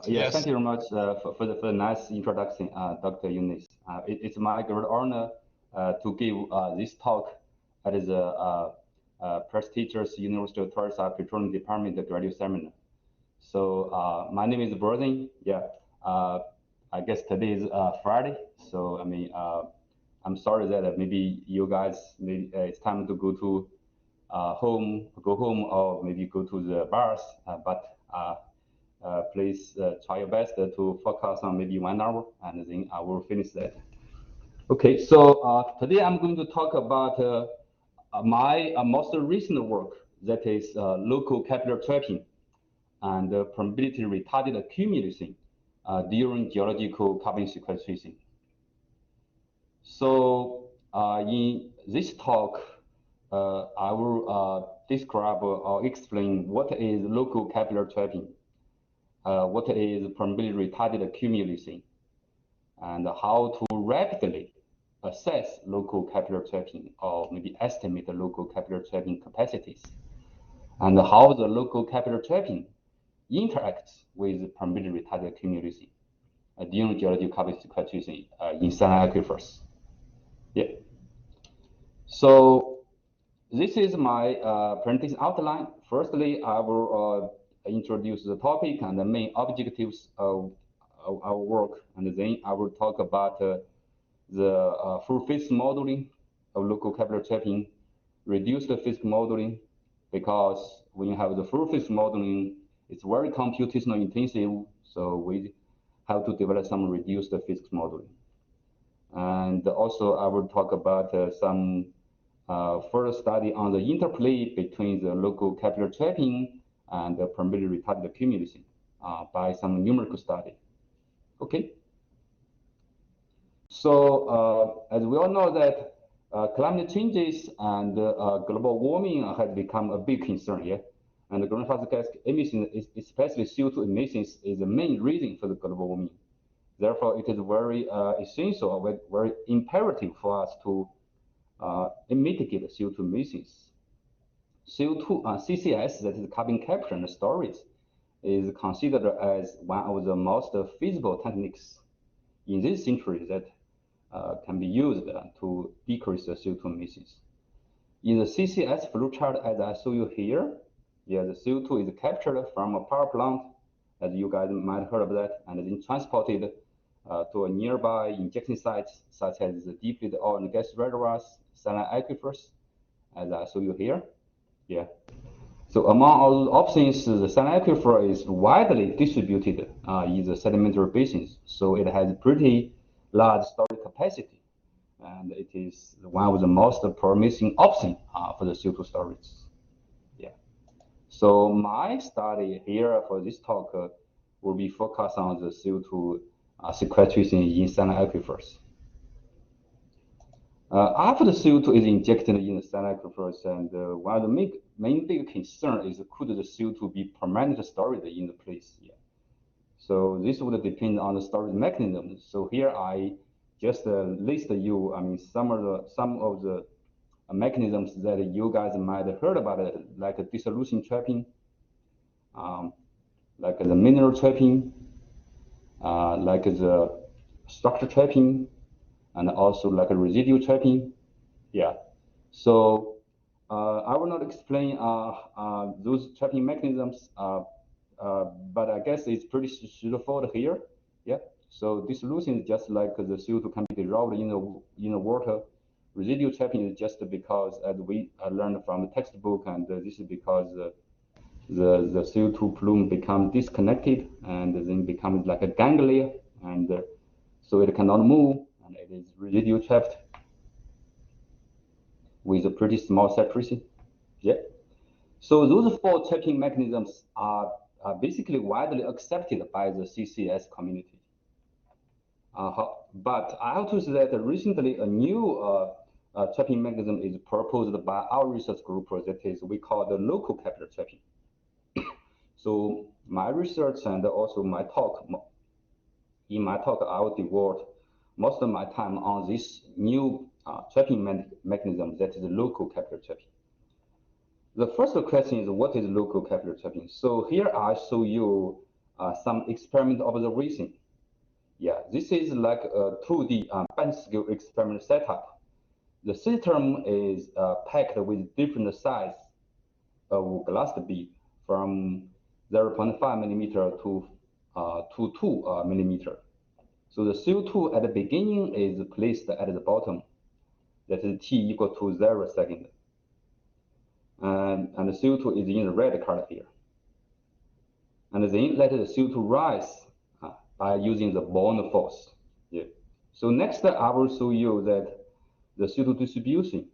Yes. Thank you very much for the nice introduction, Dr. Eunice. It's my great honor to give this talk at the prestigious University of Tulsa Petroleum Department graduate seminar. So my name is Burden. I guess today is Friday. So I'm sorry that maybe you guys maybe it's time to go to go home, or maybe go to the bars. But please try your best to focus on maybe 1 hour, and then I will finish that. Okay, so today I'm going to talk about my most recent work, that is local capillary trapping and permeability-retarded accumulation during geological carbon sequestration. So in this talk, I will describe or explain what is local capillary trapping, what is permeability-retarded accumulation, and how to rapidly assess local capillary trapping, or maybe estimate the local capillary trapping capacities, and how the local capillary trapping interacts with permeability-retarded accumulation during geological carbon sequestration in saline aquifers. Yeah. So this is my presentation outline. Firstly, I will introduce the topic and the main objectives of our work, and then I will talk about the full physics modeling of local capillary trapping, reduced physics modeling, because when you have the full physics modeling, it's very computational intensive, so we have to develop some reduced physics modeling. And also I will talk about some further study on the interplay between the local capillary trapping and the permeability-retarded accumulation by some numerical study. Okay. So as we all know that climate changes and global warming has become a big concern here. And the greenhouse gas emissions, especially CO2 emissions, is the main reason for the global warming. Therefore, it is very essential, very imperative for us to mitigate CO2 emissions. CO2 CCS, that is carbon capture and storage, is considered as one of the most feasible techniques in this century that can be used to decrease the CO2 emissions. In the CCS flowchart, as I show you here, the CO2 is captured from a power plant, as you guys might have heard of that, and then transported to a nearby injection sites, such as the depleted oil and gas reservoirs, saline aquifers, as I show you here. So among all options, the saline aquifer is widely distributed in the sedimentary basins, so it has pretty large storage capacity, and it is one of the most promising options for the CO2 storage. So my study here for this talk will be focused on the CO2 sequestration in saline aquifers. After the CO2 is injected in the saline aquifers, and one of the main big concern is, could the CO2 be permanently stored in the place? So this would depend on the storage mechanism. So here I just list you, some of the mechanisms that you guys might have heard about it, like dissolution trapping, like the mineral trapping, like the structure trapping, and also like a residual trapping. So I will not explain those trapping mechanisms, but I guess it's pretty straightforward here. So dissolution is just like the CO2 can be dissolved in the water. Residual trapping is just because, as we learned from the textbook, and this is because the CO2 plume becomes disconnected and then becomes like a ganglia, and so it cannot move, and it is residual trapped with a pretty small saturation. So those four trapping mechanisms are basically widely accepted by the CCS community. But I have to say that recently a new trapping mechanism is proposed by our research group, that is we call the local capillary trapping. So my research and also my talk, I will devote most of my time on this new trapping mechanism, that is the local capillary trapping. The first question is, what is local capillary trapping? So here I show you some experiment observation. Yeah, this is like a 2D bench scale experiment setup. The system is packed with different size of glass bead from 0.5 millimeter to 2 millimeter. So the CO2 at the beginning is placed at the bottom. That is T equal to 0 second. And the CO2 is in the red color here. And then let the CO2 rise by using the bond force. Yeah. So next I will show you that the CO2 distribution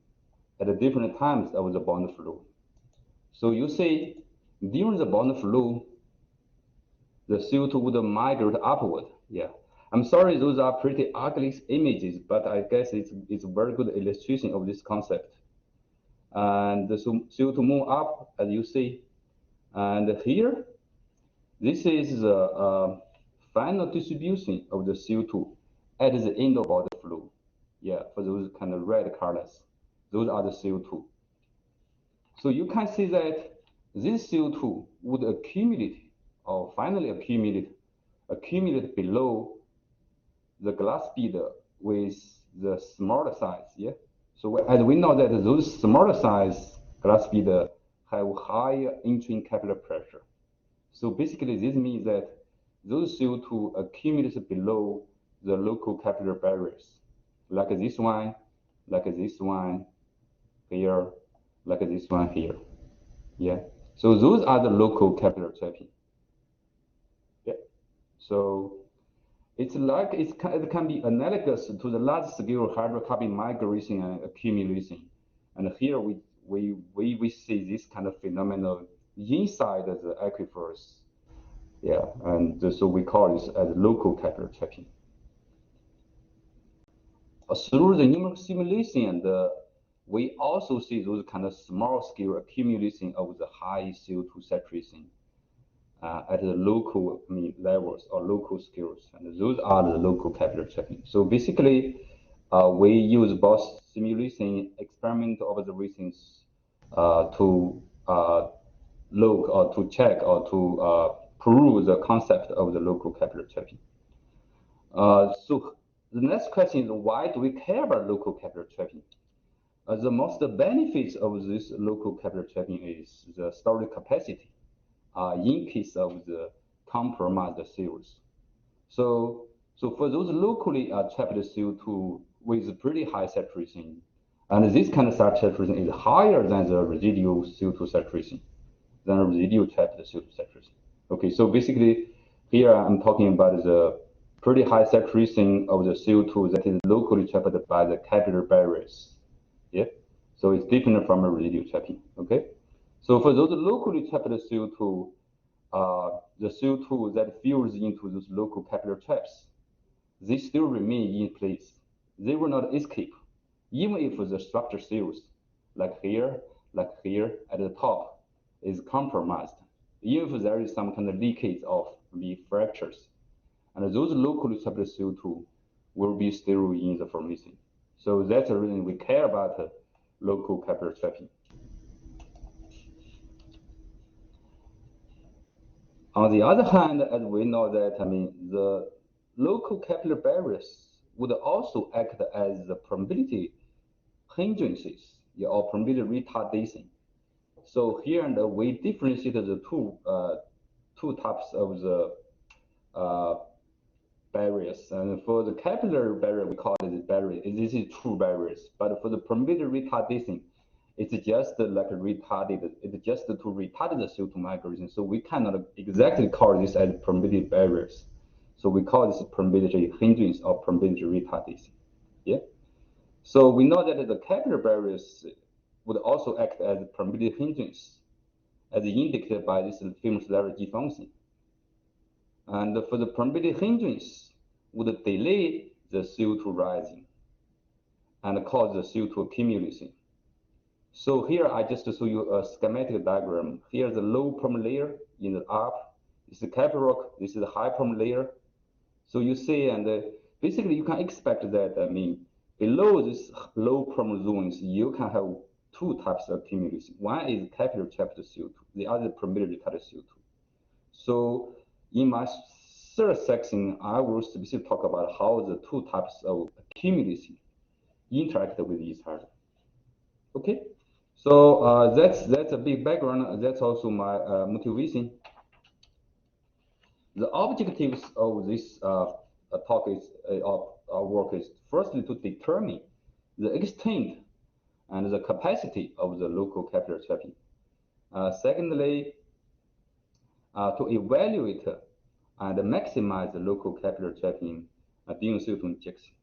at the different times of the bond flow. So you see, during the bond flow, the CO2 would migrate upward. Yeah. I'm sorry, those are pretty ugly images, but I guess it's a very good illustration of this concept. And the CO2 move up, as you see. And here, this is the final distribution of the CO2 at the end of body flow. Yeah, for those kind of red colors, those are the CO2. So you can see that this CO2 would accumulate or finally accumulate below the glass bead with the smaller size. Yeah. So as we know that those smaller size glass bead have higher entering capillary pressure. So basically this means that those CO2 accumulates below the local capillary barriers, like this one here, like this one here. Yeah. So those are the local capillary trapping. Yeah. So it's like it can be analogous to the large scale hydrocarbon migration and accumulation. And here we see this kind of phenomenon inside the aquifers. Yeah, and so we call this as local capillary trapping. Through the numerical simulation, and we also see those kind of small scale accumulation of the high CO2 saturation at the local levels or local scales, and those are the local capillary trapping. So basically, we use both simulation, experimental observations to look or to check or to prove the concept of the local capillary trapping. So the next question is, why do we care about local capillary trapping? The most benefits of this local capillary trapping is the storage capacity in case of the compromised seals. So for those locally trapped CO2 with pretty high saturation, and this kind of saturation is higher than the residual CO2 saturation, than the residual trapped CO2 saturation. Okay, so basically here I'm talking about the pretty high saturation of the CO2 that is locally trapped by the capillary barriers. Yeah, so it's different from a residual trapping. Okay, so for those locally trapped CO2, the CO2 that fills into those local capillary traps, they still remain in place. They will not escape, even if the structure seals, like here at the top, is compromised. Even if there is some kind of leakage of the fractures, and those locally trapped CO2 will be still in the formation. So that's the reason we care about local capillary trapping. On the other hand, as we know that, the local capillary barriers would also act as the permeability hindrances or permeability retardation. So here we differentiate the two types of the barriers. And for the capillary barrier, we call it barrier. This is true barriers. But for the permeability retardation, it's just like retarded. It's just to retard the CO2 migration. So we cannot exactly call this as permeability barriers. So we call this permeability hindrance or permeability retardation. Yeah. So we know that the capillary barriers would also act as permeability hindrance, as indicated by this famous Lagrange function. And for the permeability hindrance would delay the CO2 rising and cause the CO2 accumulation. So here I just show you a schematic diagram. Here's the low perm layer in the up. This is the capillary rock. This is the high perm layer. So you see, and basically you can expect that, below this low perm zones, you can have two types of accumulation. One is capillary trapped CO2. The other is permeability retarded CO2. So In my third section, I will specifically talk about how the two types of accumulation interact with each other. Okay, so that's a big background. That's also my motivation. The objectives of this talk is our work is firstly to determine the extent and the capacity of the local capillary trapping. Secondly, to evaluate and maximize the local capillary trapping during CO2 injection.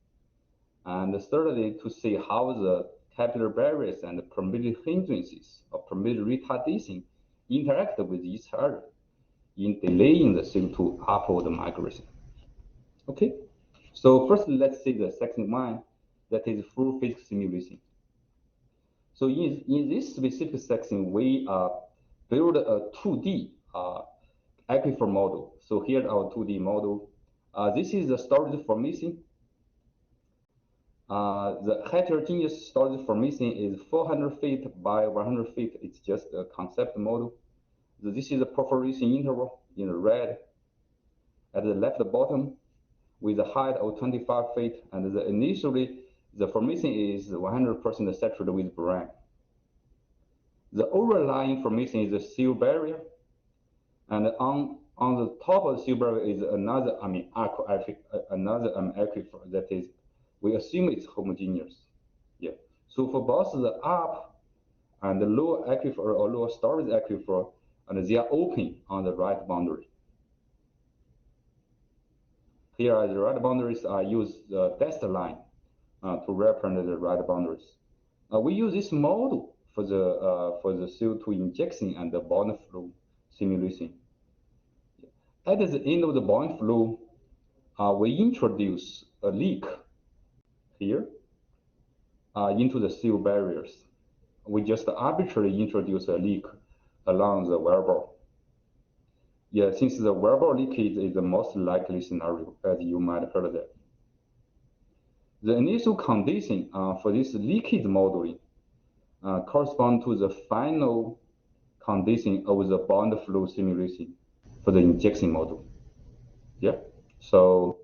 And thirdly, to see how the capillary barriers and the permeability hindrances or permeability retardation interact with each other in delaying the CO2 upward migration. Okay, so first let's see the section 1, that is full physics simulation. So in this specific section, we build a 2D aquifer model. So here's our 2D model. This is the storage formation. The heterogeneous storage formation is 400 feet by 100 feet. It's just a concept model. So this is a perforation interval in red at the left bottom with a height of 25 feet. And initially, the formation is 100% saturated with brine. The overlying formation is a seal barrier. And on the top of the seal barrier is another, aquifer that is, we assume it's homogeneous. Yeah. So for both the up and the lower aquifer or lower storage aquifer, and they are open on the right boundary. Here the right boundaries are used the dashed line to represent the right boundaries. We use this model for the CO2 injection and the bond flow simulation. At the end of the bond flow, we introduce a leak here into the seal barriers. We just arbitrarily introduce a leak along the wellbore. Yeah, since the wellbore leakage is the most likely scenario, as you might have heard that. The initial condition for this leakage modeling correspond to the final condition of the bond flow simulation for the injection model. Yeah, so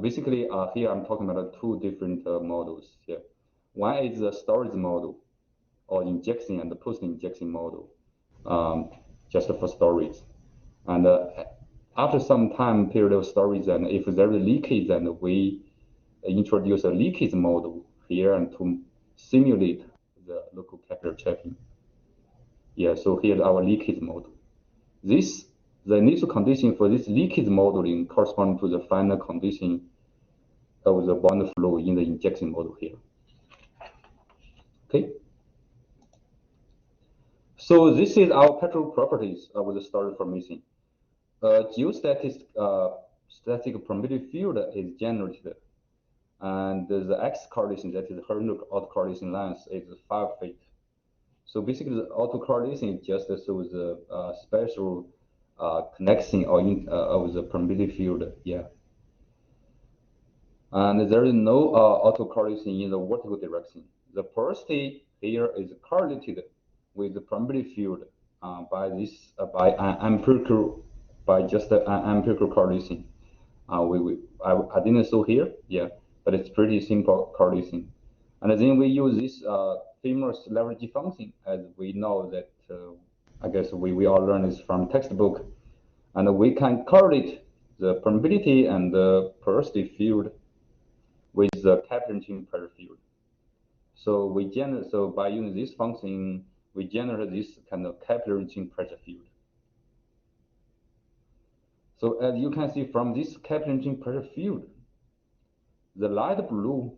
basically here I'm talking about two different models here. One is the storage model or injection and the post-injection model, just for storage. And after some time period of storage, and if there is leakage, then we introduce a leakage model here and to simulate the local capillary trapping. Yeah, so here's our leakage model. The initial condition for this leakage modeling corresponds to the final condition of the bond flow in the injection model here. Okay. So this is our petrol properties of the storage formation. Geostatic static permeability field is generated, and the x correlation, that is the horizontal autocorrelation length, is 5 feet. So basically, the autocorrelation just shows the special connection of the permeability field. Yeah. And there is no autocorrelation in the vertical direction. The porosity here is correlated with the permeability field by just an empirical correlation. I didn't show here, yeah, but it's pretty simple correlation. And then we use this famous leverage function, as we know that I guess we all learned this from textbook, and we can correlate the permeability and the porosity field with the capillary pressure field. So by using this function, we generate this kind of capillary pressure field. So as you can see from this capillary pressure field, the light blue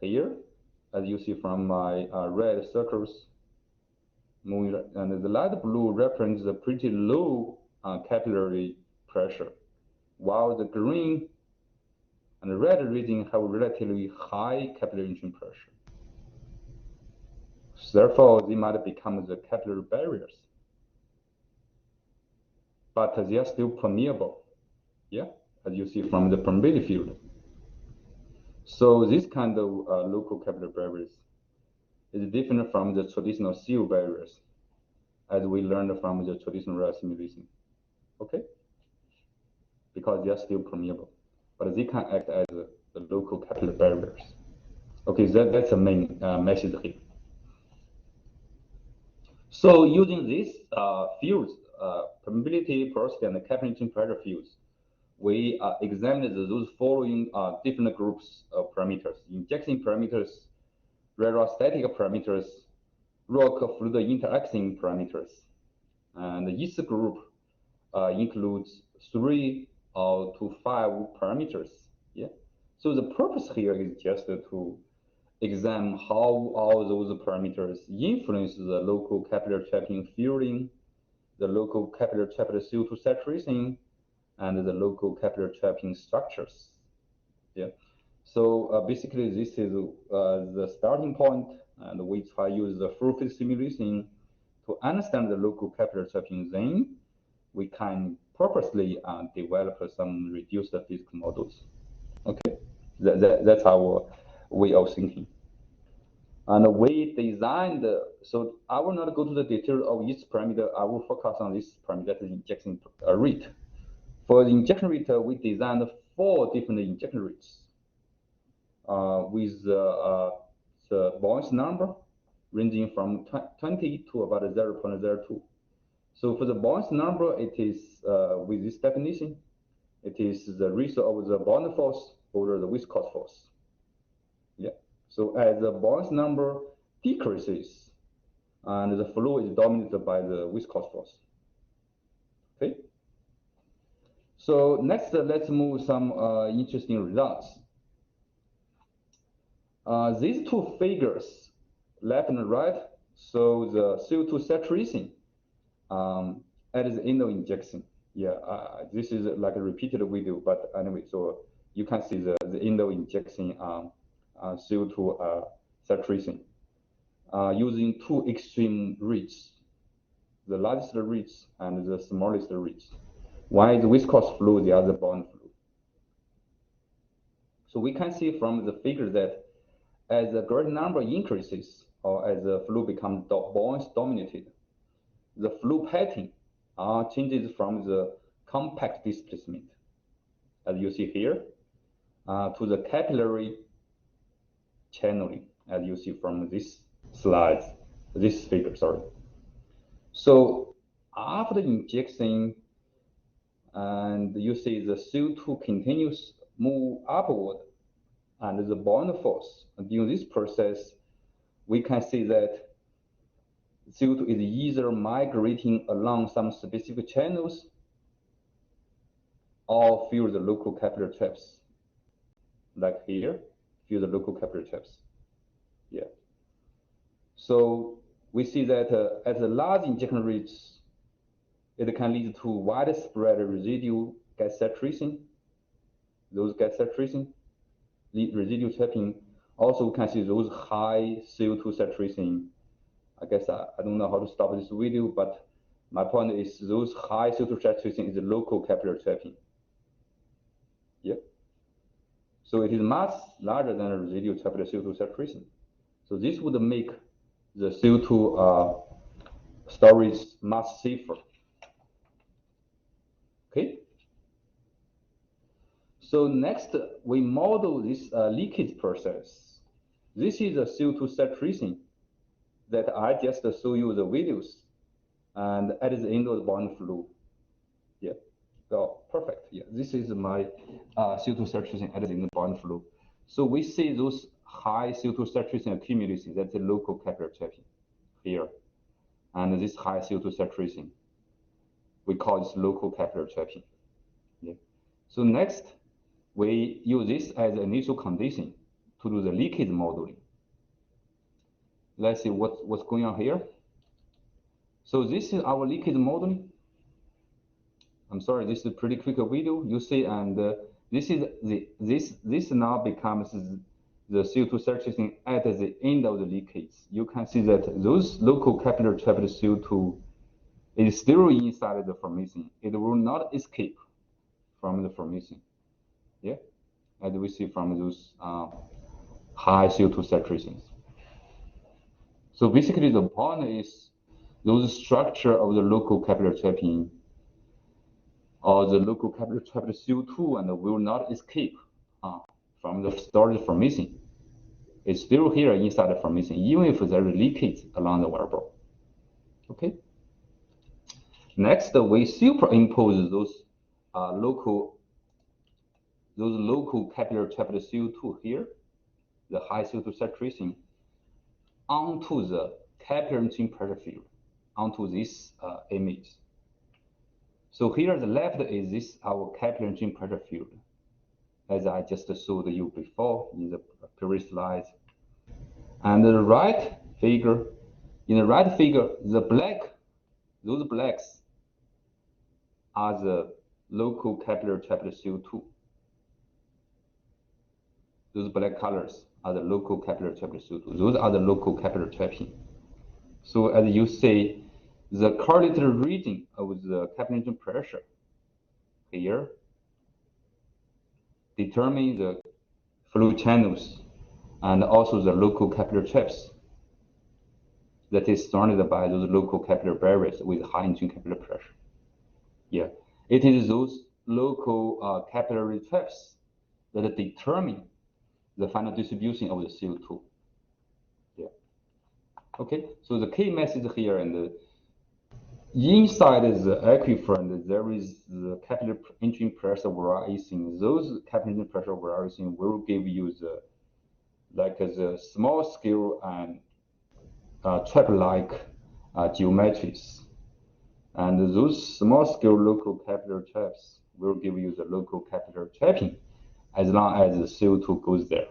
here, as you see from my red circles, and the light blue represents the pretty low capillary pressure, while the green and red region have relatively high capillary pressure. So therefore, they might become the capillary barriers, but they are still permeable, yeah, as you see from the permeability field. So this kind of local capillary barriers is different from the traditional seal barriers, as we learned from the traditional rel simulation. okay? Because they are still permeable, but they can act as the local capillary barriers. Okay, that's the main message here. So using these fields, permeability, porosity, and capillary pressure fields, we examined those following different groups of parameters: injection parameters, reservoir static parameters, rock fluid interaction parameters. And each group includes 3 to 5 parameters. Yeah. So the purpose here is just to examine how all those parameters influence the local capillary trapping fielding, the local capillary trapping CO2 saturation, and the local capillary trapping structures. Yeah. So basically, this is the starting point, and we try to use the full phase simulation to understand the local capillary trapping. Then we can purposely develop some reduced physical models. Okay, that's our way of thinking. And we designed, so I will not go to the detail of each parameter. I will focus on this parameter, that is injection rate. For the injection rate, we designed 4 different injection rates with the Buoyancy number ranging from 20 to about 0.02. So for the Buoyancy number, it is with this definition, it is the ratio of the buoyant force over the viscous force. Yeah. So as the Buoyancy number decreases, and the flow is dominated by the viscous force. Okay. So next, let's move some interesting results. These 2 figures, left and right, show the CO2 saturation at the end of injection. Yeah, this is like a repeated video, but anyway, so you can see the end of injection CO2 saturation using 2 extreme rates, the largest rate and the smallest rate. One is viscous flow, the other buoyant flow. So we can see from the figure that as the greater number increases, or as the flow becomes buoyancy dominated, the flow pattern changes from the compact displacement, as you see here, to the capillary channeling, as you see from this slide, this figure, sorry. So after injection, and you see the CO2 continues move upward, and the buoyant force. And during this process, we can see that CO2 is either migrating along some specific channels or fill the local capillary traps. Like here, fill the local capillary traps. Yeah. So we see that at the large injection rates, it can lead to widespread residual gas saturation. Those gas saturation, residual trapping. Also, we can see those high CO2 saturation. I guess I don't know how to stop this video, but my point is those high CO2 saturation is the local capillary trapping. Yeah. So it is much larger than the residual capillary CO2 saturation. So this would make the CO2 storage much safer. Okay. So next, we model this leakage process. This is a CO2 saturation that I just show you the videos, and at the end of the buoyant flow. Yeah, oh, perfect. Yeah, this is my CO2 saturation at the end of the buoyant flow. So we see those high CO2 saturation accumulation, that's the local capillary trapping here. And this high CO2 saturation, we call this local capillary trapping. Yeah. So next, we use this as an initial condition to do the leakage modeling. Let's see what's going on here. So this is our leakage modeling. I'm sorry, this is a pretty quick video. You see, and this is this now becomes the CO2 saturation at the end of the leakage. You can see that those local capillary trapped CO2 is still inside the formation. It will not escape from the formation. Yeah, as we see from those high CO2 saturations. So basically, the point is those structure of the local capillary trapping or the local capillary trapped CO2 and will not escape from the storage formation. It's still here inside the formation, even if there is leakage along the wellbore. Okay. Next, we superimpose those local capillary trapped CO2 here, the high CO2 saturation, onto the capillary entry pressure field, onto this image. So here the left is this our capillary entry pressure field, as I just showed you before in the previous slide. And the right figure, in the right figure, those blacks are the local capillary trapped CO2. Those black colors are the local capillary trapped CO2. Those are the local capillary trapping. So as you see, the correlated region of the capillary pressure here determine the flow channels and also the local capillary traps that is surrounded by those local capillary barriers with high entry capillary pressure. Yeah, it is those local capillary traps that determine the final distribution of the CO2. Yeah. Okay, so the key message here, and inside is the aquifer, and there is the capillary entry pressure variation. Those capillary pressure variation will give you the the small scale and trap-like geometries. And those small scale local capillary traps will give you the local capillary trapping as long as the CO2 goes there.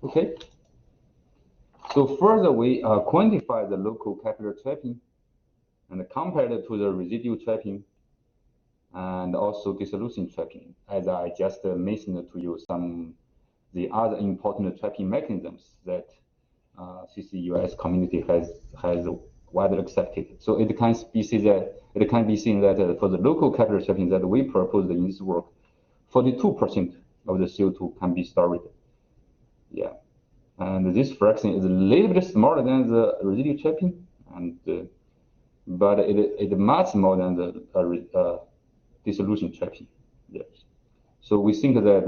Okay. So further, we quantify the local capillary trapping and compare it to the residual trapping and also dissolution trapping, as I just mentioned to you the other important trapping mechanisms that CCUS community has widely accepted. So it can be seen that for the local capillary trapping that we proposed in this work, 42% of the CO2 can be stored. Yeah, and this fraction is a little bit smaller than the residual trapping, and but it much more than the dissolution trapping. Yes. So we think that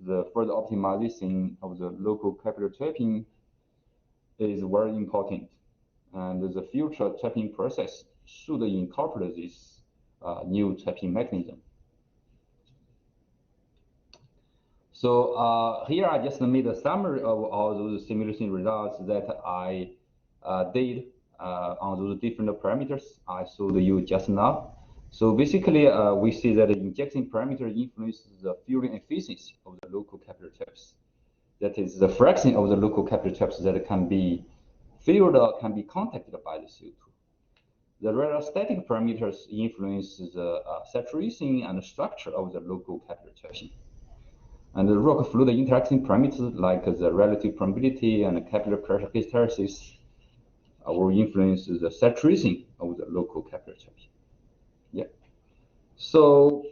the further optimization of the local capillary trapping is very important, and the future trapping process should incorporate this new trapping mechanism. So here I just made a summary of all those simulation results that I did on those different parameters I showed you just now. So basically, we see that the injection parameter influences the fueling efficiency of the local capillary traps. That is the fraction of the local capillary traps that can be filled or can be contacted by the CO2. The rheostatic parameters influence the saturation and structure of the local capillary trapping. And the rock fluid interaction parameters like the relative permeability and capillary pressure hysteresis will influence the saturation of the local capillary trapping. Yeah. So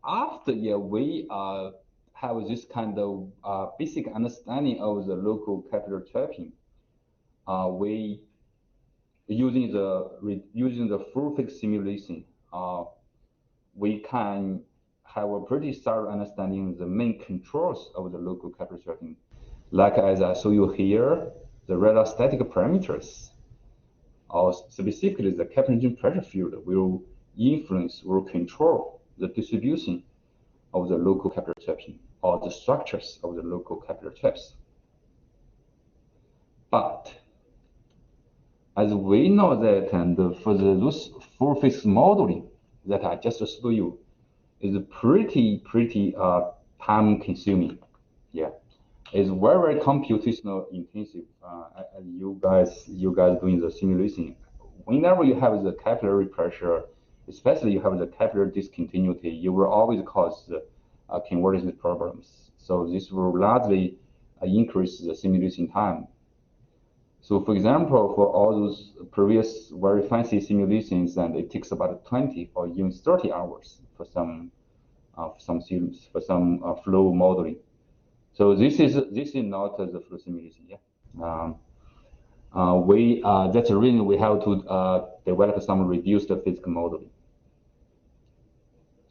after we have this kind of basic understanding of the local capillary trapping, we using the full fixed simulation, we can have a pretty thorough understanding of the main controls of the local capillary trapping. Like as I show you here, the rheostatic parameters, or specifically the capillary pressure field, will influence or control the distribution of the local capillary trapping or the structures of the local capillary traps. But as we know that, and for those full fixed modeling that I just showed you, is pretty time consuming. Yeah, it's very computational intensive. You guys doing the simulation, whenever you have the capillary pressure, especially you have the capillary discontinuity, you will always cause convergence problems. So this will largely increase the simulation time. So for example, for all those previous very fancy simulations, and it takes about 20 or even 30 hours for some flow modeling. So this is not the flow simulation. Yeah. That's the reason we have to develop some reduced physical modeling.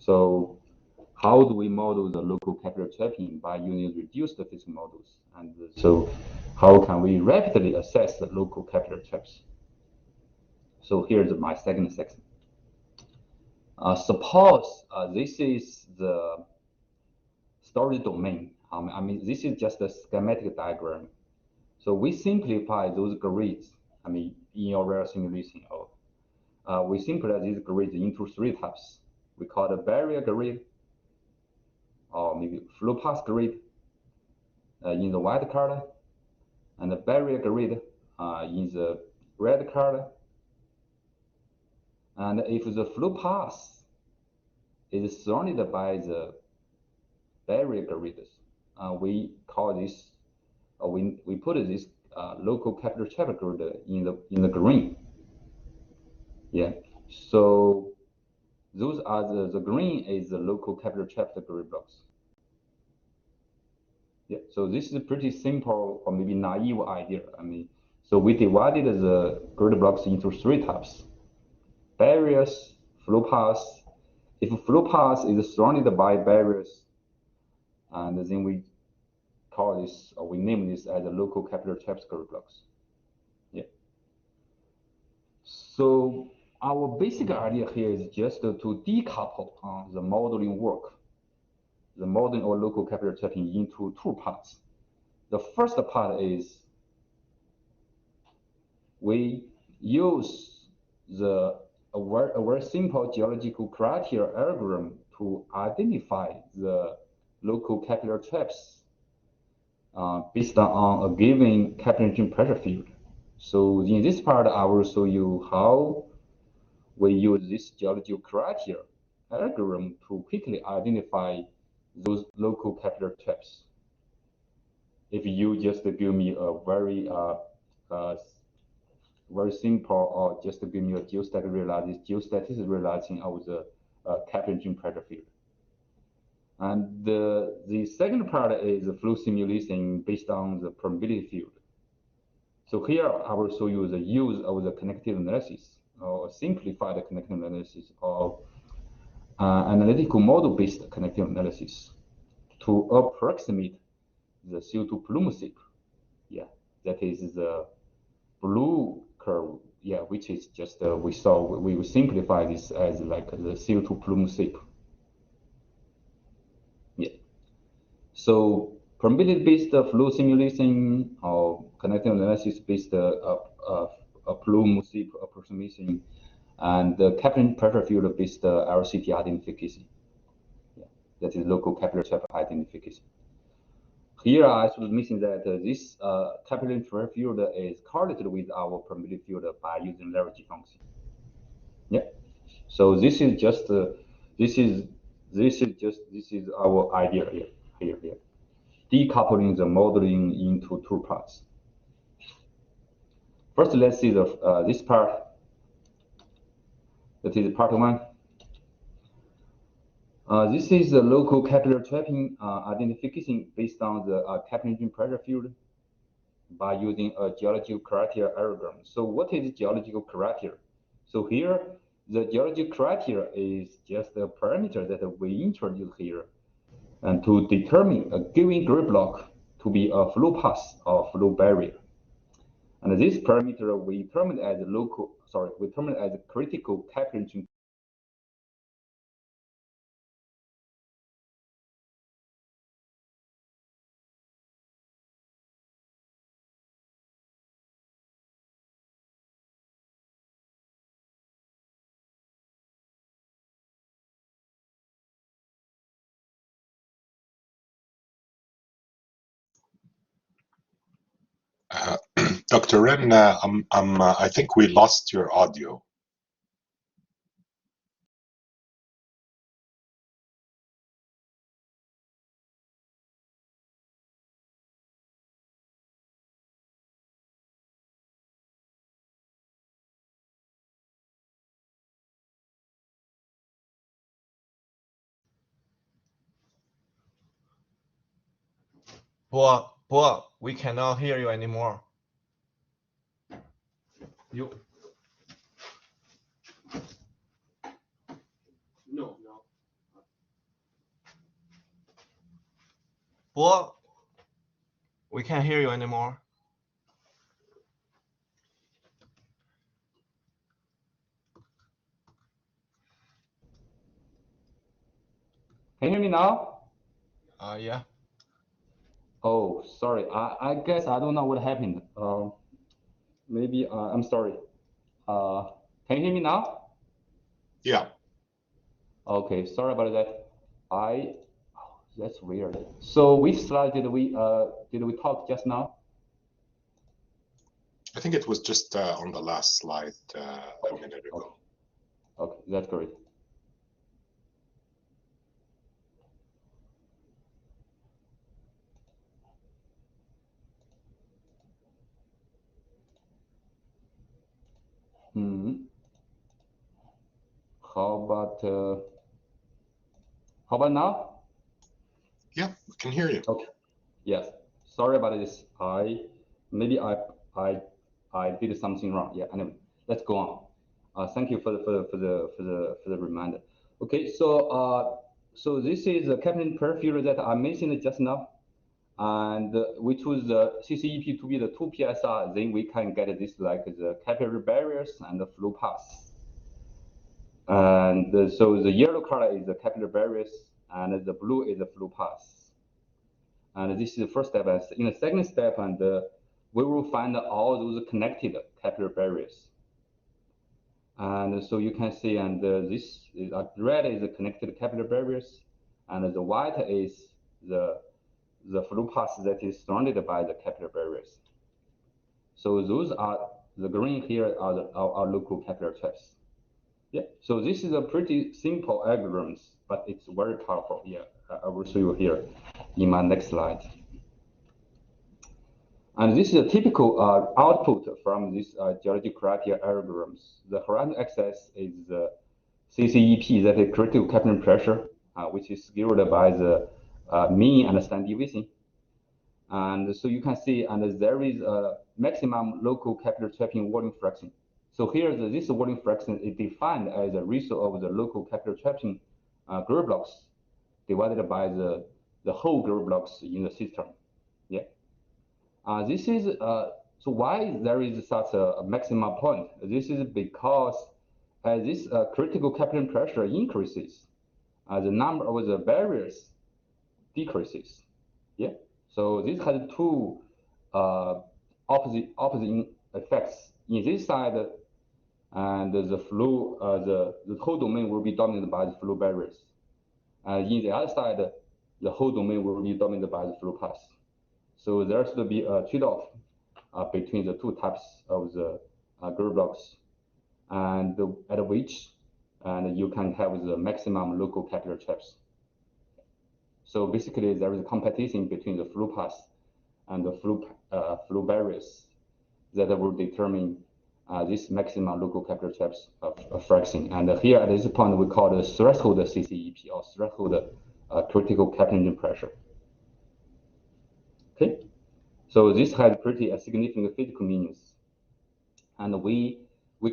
So how do we model the local capillary trapping by using reduced physics models? And so how can we rapidly assess the local capillary traps? So here's my second section. Suppose this is the storage domain. I mean, this is just a schematic diagram. So we simplify those grids, I mean, in your real simulation, we simplify these grids into three types. We call the barrier grid, or maybe flow path grid in the white color, and the barrier grid in the red color. And if the flow path is surrounded by the barrier grids, we call this, we put this local capillary trap grid in the green. Yeah. So those are the green is the local capillary trap grid blocks. Yeah. So this is a pretty simple or maybe naive idea. I mean, so we divided the grid blocks into three types: barriers, flow paths. If flow path is surrounded by barriers, and then we call this, or we name this as a local capillary trap grid blocks. Yeah. So our basic idea here is just to decouple the modeling work, the modeling or local capillary trapping into two parts. The first part is we use a very simple geological criteria algorithm to identify the local capillary traps based on a given capillary pressure field. So in this part, I will show you how we use this geological criteria algorithm to quickly identify those local capillary traps. If you just give me a very simple, or just give me a geostatistics realizing of the capillary pressure field. And the second part is the flow simulation based on the permeability field. So here I will show you the use of the connective analysis, or simplified connective analysis, of analytical model-based connective analysis to approximate the CO2 plume shape. Yeah, that is the blue curve. Yeah, which is just we will simplify this as like the CO2 plume shape. Yeah. So permeability-based flow simulation or connective analysis-based plume shape approximation, and the capillary pressure field-based LCT identification. Yeah, that is local capillary trap identification. Here I should mention that this capillary pressure field is correlated with our permeability field by using leverage function. Yeah. So this is just this is our idea here. Decoupling the modeling into two parts. First, let's see this part. That is part one. This is the local capillary trapping identification based on the capillary pressure field by using a geological criteria algorithm. So what is geological criteria? So here, the geological criteria is just a parameter that we introduce here, and to determine a given grid block to be a flow path or flow barrier. And this parameter we determined as critical capillary. Dr. Ren, I think we lost your audio. Bo, we cannot hear you anymore. No. Bo, we can't hear you anymore. Can you hear me now? Yeah. Oh, sorry. I guess I don't know what happened. Maybe I'm sorry. Can you hear me now? Yeah. Okay, sorry about that. That's weird. So which slide did we talk just now? I think it was just on the last slide a minute ago. Okay, that's great. How about now? Yeah, we can hear you. Okay. Yes. Sorry about this. Maybe I did something wrong. Yeah. Anyway, let's go on. Thank you for the reminder. Okay. So this is the capillary pressure field that I mentioned just now, and we choose the CCEP to be the 2 psi. Then we can get this like the capillary barriers and the flow paths. And so the yellow color is the capillary barriers, and the blue is the flow paths. And this is the first step. In the second step, and we will find all those connected capillary barriers. And so you can see, and this is red is the connected capillary barriers, and the white is the flow path that is surrounded by the capillary barriers. So those are the green here are our local capillary traps. Yeah. So this is a pretty simple algorithms, but it's very powerful. Yeah. I will show you here in my next slide. And this is a typical output from this geologic criteria algorithms. The horizontal axis is the CCEP, that is critical capillary pressure, which is scaled by the mean and standard deviation. And so you can see, and there is a maximum local capillary trapping volume fraction. So here, this volume fraction is defined as a ratio of the local capillary trapping group blocks divided by the whole group blocks in the system. Yeah. This is so why there is such a maximum point. This is because as this critical capillary pressure increases, the number of the barriers decreases. Yeah. So this has two opposite effects. In this side, and the flow, the whole domain will be dominated by the flow barriers. In the other side, the whole domain will be dominated by the flow paths. So there should be a trade-off between the two types of the group blocks, and at which you can have the maximum local capillary traps. So basically, there is a competition between the flow paths and the flow barriers that will determine this maximum local capillary traps fraction. And here at this point, we call the threshold CCEP, or threshold critical capillary pressure. Okay, so this has pretty significant physical meanings, and we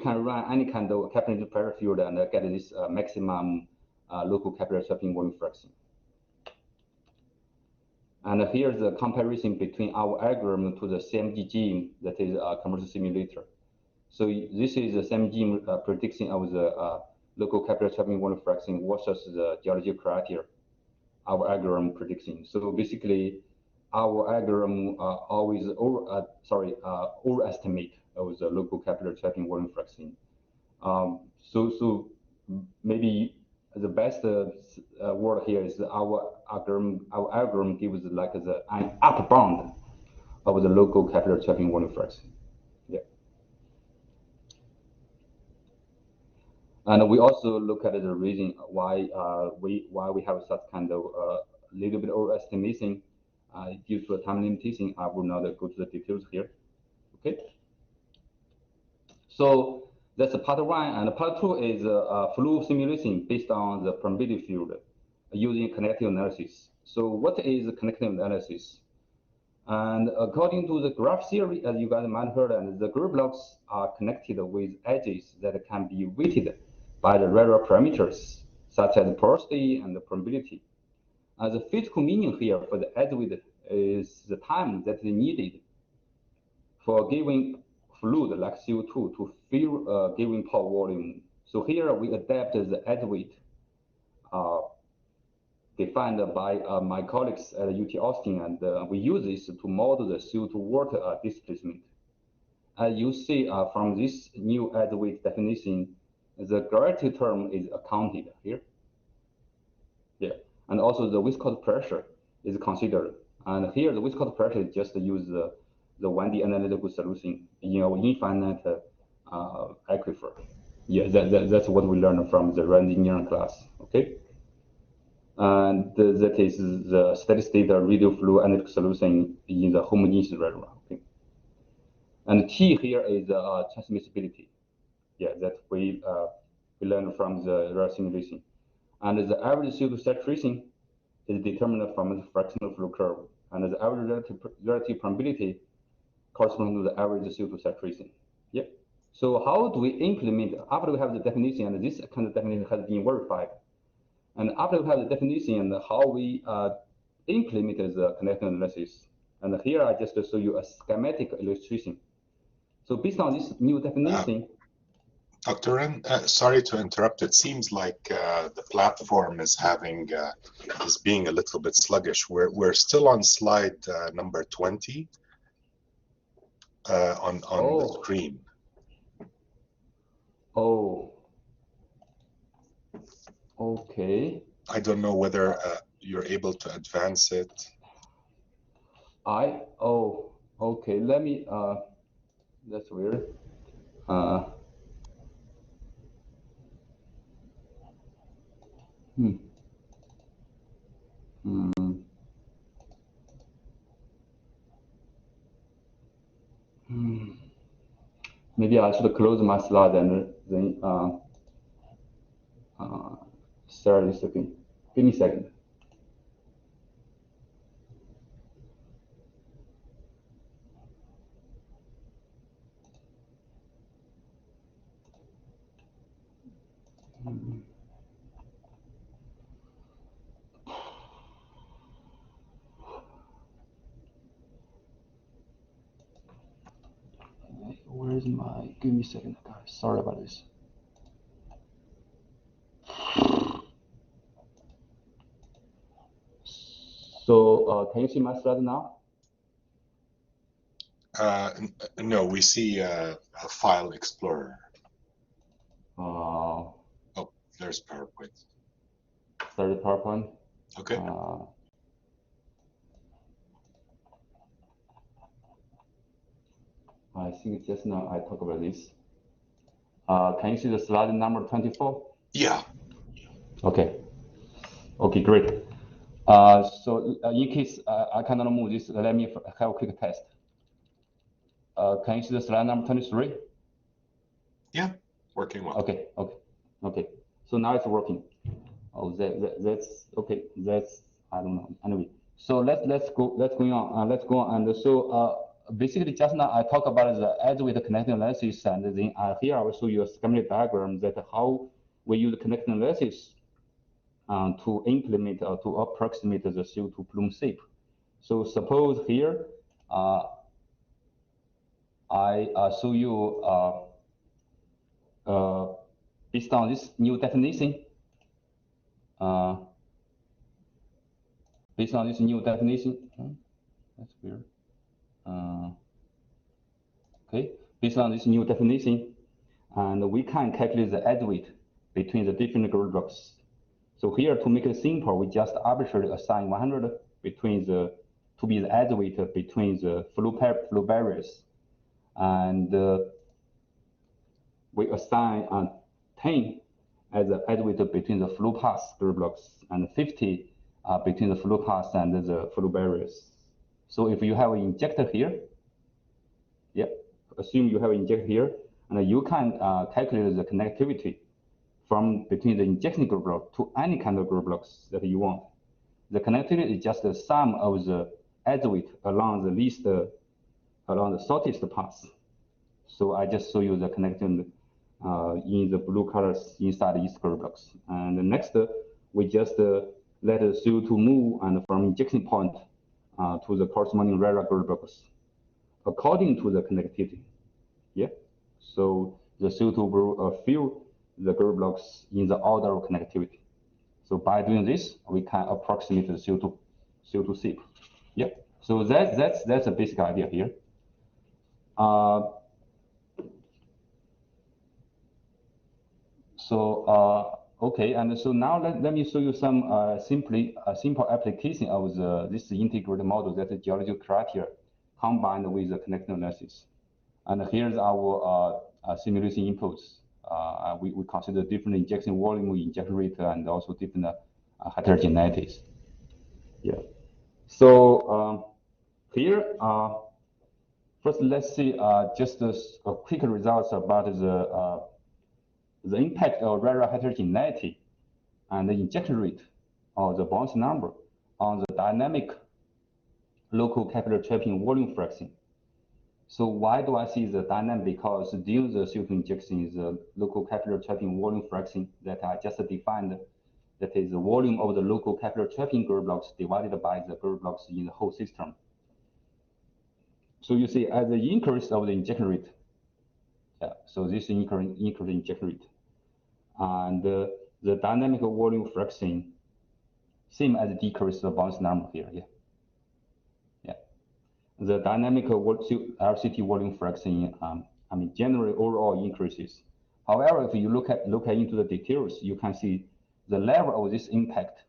can run any kind of capillary pressure field and get this maximum local capillary trapping volume fraction. And here's the comparison between our algorithm to the CMG gene, that is a commercial simulator. So this is the CMG prediction of the local capillary trapping volume fraction versus the geologic criteria, our algorithm prediction. So basically, our algorithm always overestimate of the local capillary trapping volume fraction. So maybe the best word here is our algorithm gives like an upper bound of the local capillary trapping volume fraction. Yeah. And we also look at the reason why we have such kind of little bit overestimation due to a time limitation. I will not go to the details here. Okay. So that's part one, and part two is flow simulation based on the permeability field using connective analysis. So what is connective analysis? And according to the graph theory, as you guys might have heard, and the group blocks are connected with edges that can be weighted by the reservoir parameters, such as porosity and the permeability. The physical meaning here for the edge width is the time that is needed for giving fluid like CO2 to fill a given pore volume. So here we adapt the edge width defined by my colleagues at UT Austin, and we use this to model the CO2 water displacement. As you see from this new edge width definition, the gravity term is accounted here. Yeah, and also the viscous pressure is considered. And here the viscous pressure is just use the 1D analytical solution in our infinite aquifer. Yeah, that's what we learned from the engineering class. Okay. And that is the steady state radial flow analytic solution in the homogeneous reservoir. Okay. And T here is transmissibility. Yeah, that we learned from the rare simulation. And the average CO2 saturation is determined from the fractional flow curve. And the average relative permeability corresponds to the average CO2 saturation. Yeah. So how do we implement, after we have the definition, and this kind of definition has been verified, and after we have the definition and how we implement the connection analysis. And here I just show you a schematic illustration. So based on this new definition, Dr. Ren, sorry to interrupt. It seems like the platform is being a little bit sluggish. We're still on slide number 20 on the screen. Oh. Okay. I don't know whether you're able to advance it. Okay. Let me. That's weird. Maybe I should close my slide and then start this again. Give me a second. Where's my, give me a second, guys. Sorry about this. So can you see my slide now? No, we see a file explorer. Oh, there's PowerPoint. Started PowerPoint. Okay. I think just now I talked about this. Can you see the slide number 24? Yeah. Okay. Okay, great. So in case I cannot move this, let me have a quick test. Can you see the slide number 23? Yeah, working well. Okay. So now it's working. Oh, that's okay. That's, I don't know. Anyway, so let's go on. And so basically just now I talk about the edge width connection analysis, and then here I will show you a schematic diagram that how we use connection analysis to implement or to approximate the CO2 plume shape. So suppose here I show you based on this new definition. Based on this new definition, that's weird. Okay, based on this new definition, and we can calculate the edge width between the different groove blocks. So here, to make it simple, we just arbitrarily assign 100 between the to be the edge width between the flow barriers, and we assign 10 as the edge width between the flow path groove blocks, and 50 between the flow path and the flow barriers. So if you have an injector here, assume you have an injector here, and you can calculate the connectivity from between the injection groove block to any kind of groove blocks that you want. The connectivity is just the sum of the edge width along the shortest path. So I just show you the connection in the blue colors inside each groove blocks. And next, we just let the CO2 move and from injection point to the corresponding rare gold blocks according to the connectivity. Yeah. So the CO2 will fill the gold blocks in the order of connectivity. So by doing this, we can approximate the CO2 sip. Yeah. So that's a basic idea here. Okay, and so now let me show you some simple application of this integrated model, that is geological criteria combined with the connected analysis. And here's our simulation inputs. We consider different injection volume, injection rate, and also different heterogeneities. Yeah. So here, first let's see just a quick results about the impact of rare heterogeneity and the injection rate or the bounce number on the dynamic local capillary trapping volume fraction. So why do I see the dynamic? Because during the CO2 injection is the local capillary trapping volume fraction that I just defined. That is the volume of the local capillary trapping gold blocks divided by the gold blocks in the whole system. So you see, as the increase of the injection rate, so this increase injection rate, and the dynamic volume fraction same as decrease the bounce number here. The dynamic RCT volume fraction, generally overall increases. However, if you look into the details, you can see the level of this impact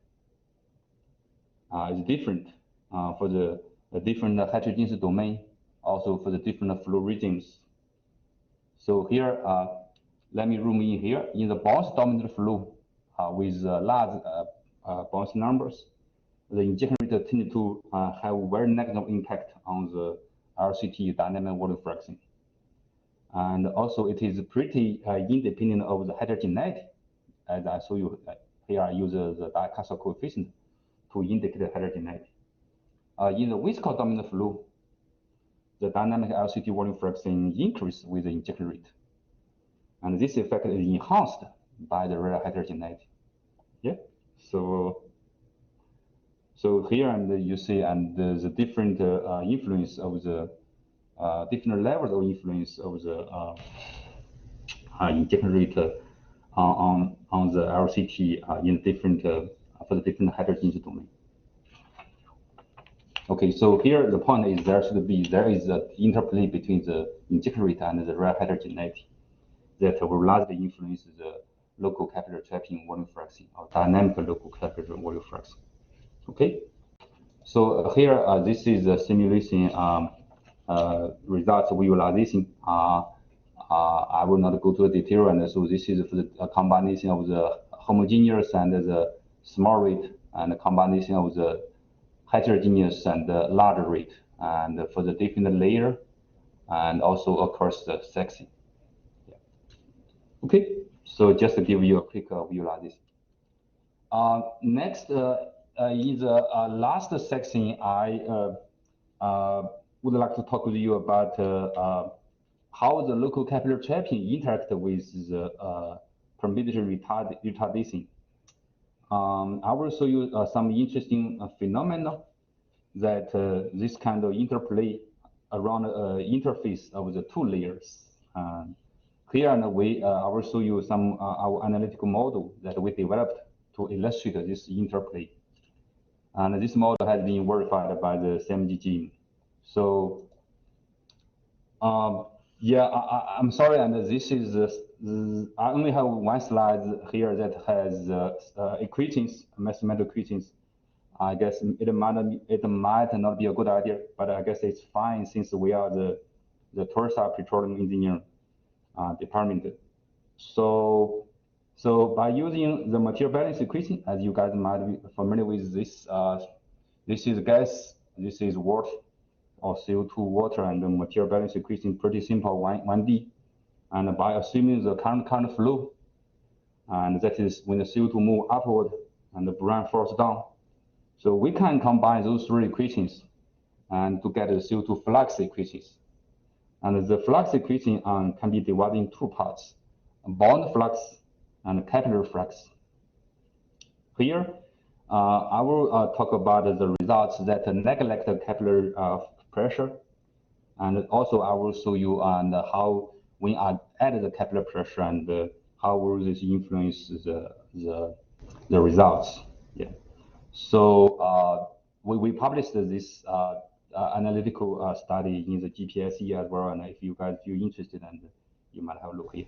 is different for the different heterogeneous domain, also for the different flow regimes. So here, let me zoom in here. In the bounce dominant flow with large bounce numbers, the injection rate tend to have very negative impact on the RCT dynamic volume fraction. And also it is pretty independent of the heterogeneity. As I show you here, I use the Dicastle coefficient to indicate the heterogeneity. In the viscous dominant flow, the dynamic RCT volume fraction increase with the injection rate. And this effect is enhanced by the rare heterogeneity. Yeah. So here and you see and the different influence of the different levels of influence of the injection rate on the RCT in different for the different heterogeneous domain. Okay, so here the point is there is an interplay between the injection rate and the rare heterogeneity that will largely influence the local capillary trapping volume fraction or dynamic local capillary volume fraction. Okay, so here this is the simulation results visualization. I will not go to the detail, and so this is for the combination of the homogeneous and the small rate, and the combination of the heterogeneous and the larger rate, and for the different layer, and also across the section. Yeah. Okay, so just to give you a quick visualization. Next is the last section. I would like to talk with you about how the local capillary trapping interact with the permeability retardation. I will show you some interesting phenomena that this kind of interplay around interface of the two layers. Here and I will show you some our analytical model that we developed to illustrate this interplay. And this model has been verified by the CMGG. So yeah, I'm sorry, and this is I only have one slide here that has equations, mathematical equations. I guess it might not be a good idea, but I guess it's fine since we are the Tulsa Petroleum Engineering department. So by using the material balance equation, as you guys might be familiar with this, this is gas, this is water, or CO2, water, and the material balance equation, pretty simple, 1D. And by assuming the current flow, and that is when the CO2 move upward and the brine falls down. So we can combine those three equations and to get the CO2 flux equations. And the flux equation can be divided in two parts, bound flux and capillary flux. Here, I will talk about the results that neglect the capillary pressure, and also I will show you on how when I add the capillary pressure and how will this influence the results. Yeah. So we published this analytical study in the GPSE as well, and if you guys feel interested, and you might have a look here.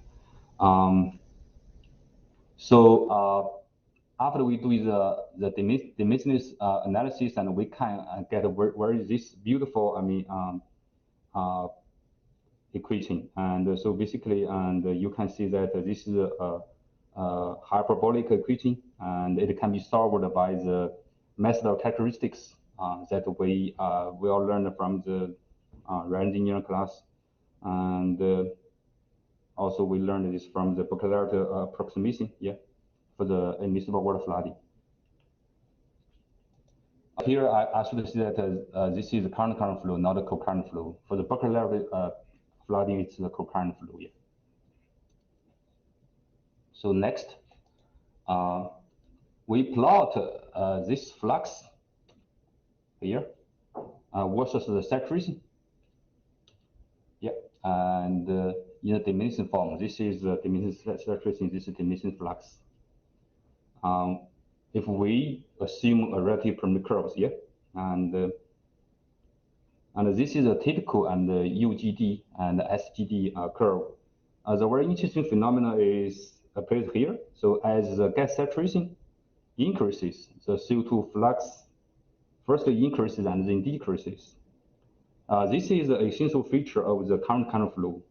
After we do the dimensionless analysis, and we can get where is this beautiful, equation. And so basically, and you can see that this is a hyperbolic equation, and it can be solved by the method of characteristics that we all learned from the engineering class, and also we learned this from the Permeability approximation, yeah, for the immiscible water flooding. Here I should say that this is the current flow, not the concurrent flow. For the Permeability flooding, it's the concurrent flow, yeah. So next, we plot this flux here versus the saturation. Yeah, and in a dimension form, this is the dimension saturation, this is dimension flux. If we assume a relative permeability curves, yeah, and this is a typical and UGD and SGD curve. The very interesting phenomenon is appears here. So as the gas saturation increases, the CO2 flux first increases and then decreases. This is an essential feature of the current kind of flow.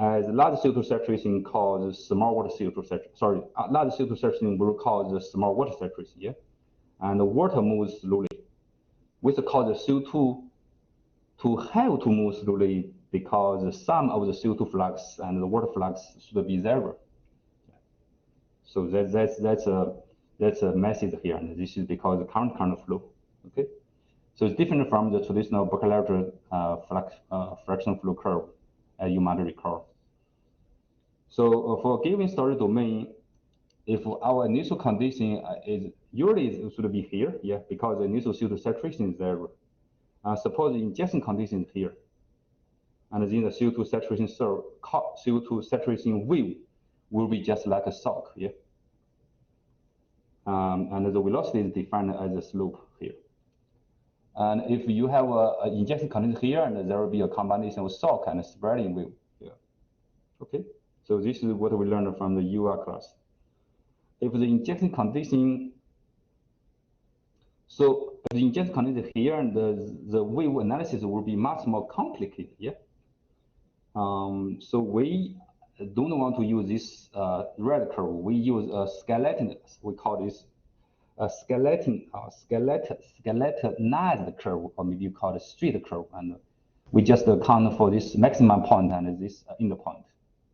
As large CO2 saturation causes small water CO2 saturation. Sorry, large CO2 saturation will cause the small water saturation, yeah, and the water moves slowly, which causes CO2 to have to move slowly because the sum of the CO2 flux and the water flux should be zero. So that's a message here, and this is because the current kind of flow. Okay, so it's different from the traditional Permeability fraction flow curve, as you might recall. So for a given storage domain, if our initial condition is usually it should be here, yeah, because the initial CO2 saturation is zero. Suppose the injection condition is here, and then the CO2 saturation wave will be just like a shock, yeah. And the velocity is defined as a slope here. And if you have an injection condition here, and there will be a combination of shock and spreading wave. Yeah. Okay. So this is what we learned from the UR class. If the injection condition, so the injection condition here, and the wave analysis will be much more complicated. Yeah. So we don't want to use this red curve. We use a skeleton. We call this a skeletonized curve, or maybe you call it straight curve, and we just account for this maximum point and this end point.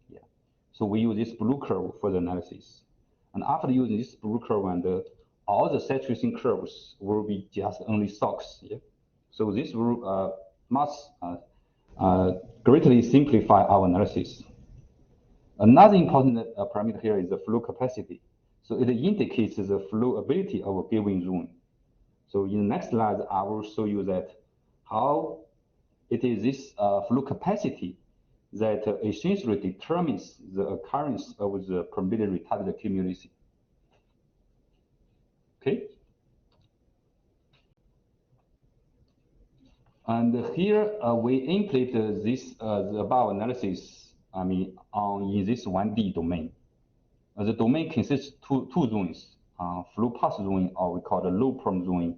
Yeah. So we use this blue curve for the analysis, and after using this blue curve, and all the saturation curves will be just only shocks. Yeah. So this will must greatly simplify our analysis. Another important parameter here is the flow capacity. So it indicates the flowability of a given zone. So in the next slide, I will show you that how it is this flow capacity that essentially determines the occurrence of the permeability-retarded accumulation. Okay. And here we implement this the above analysis, in this 1D domain. The domain consists two zones, flow path zone, or we call the low perm zone,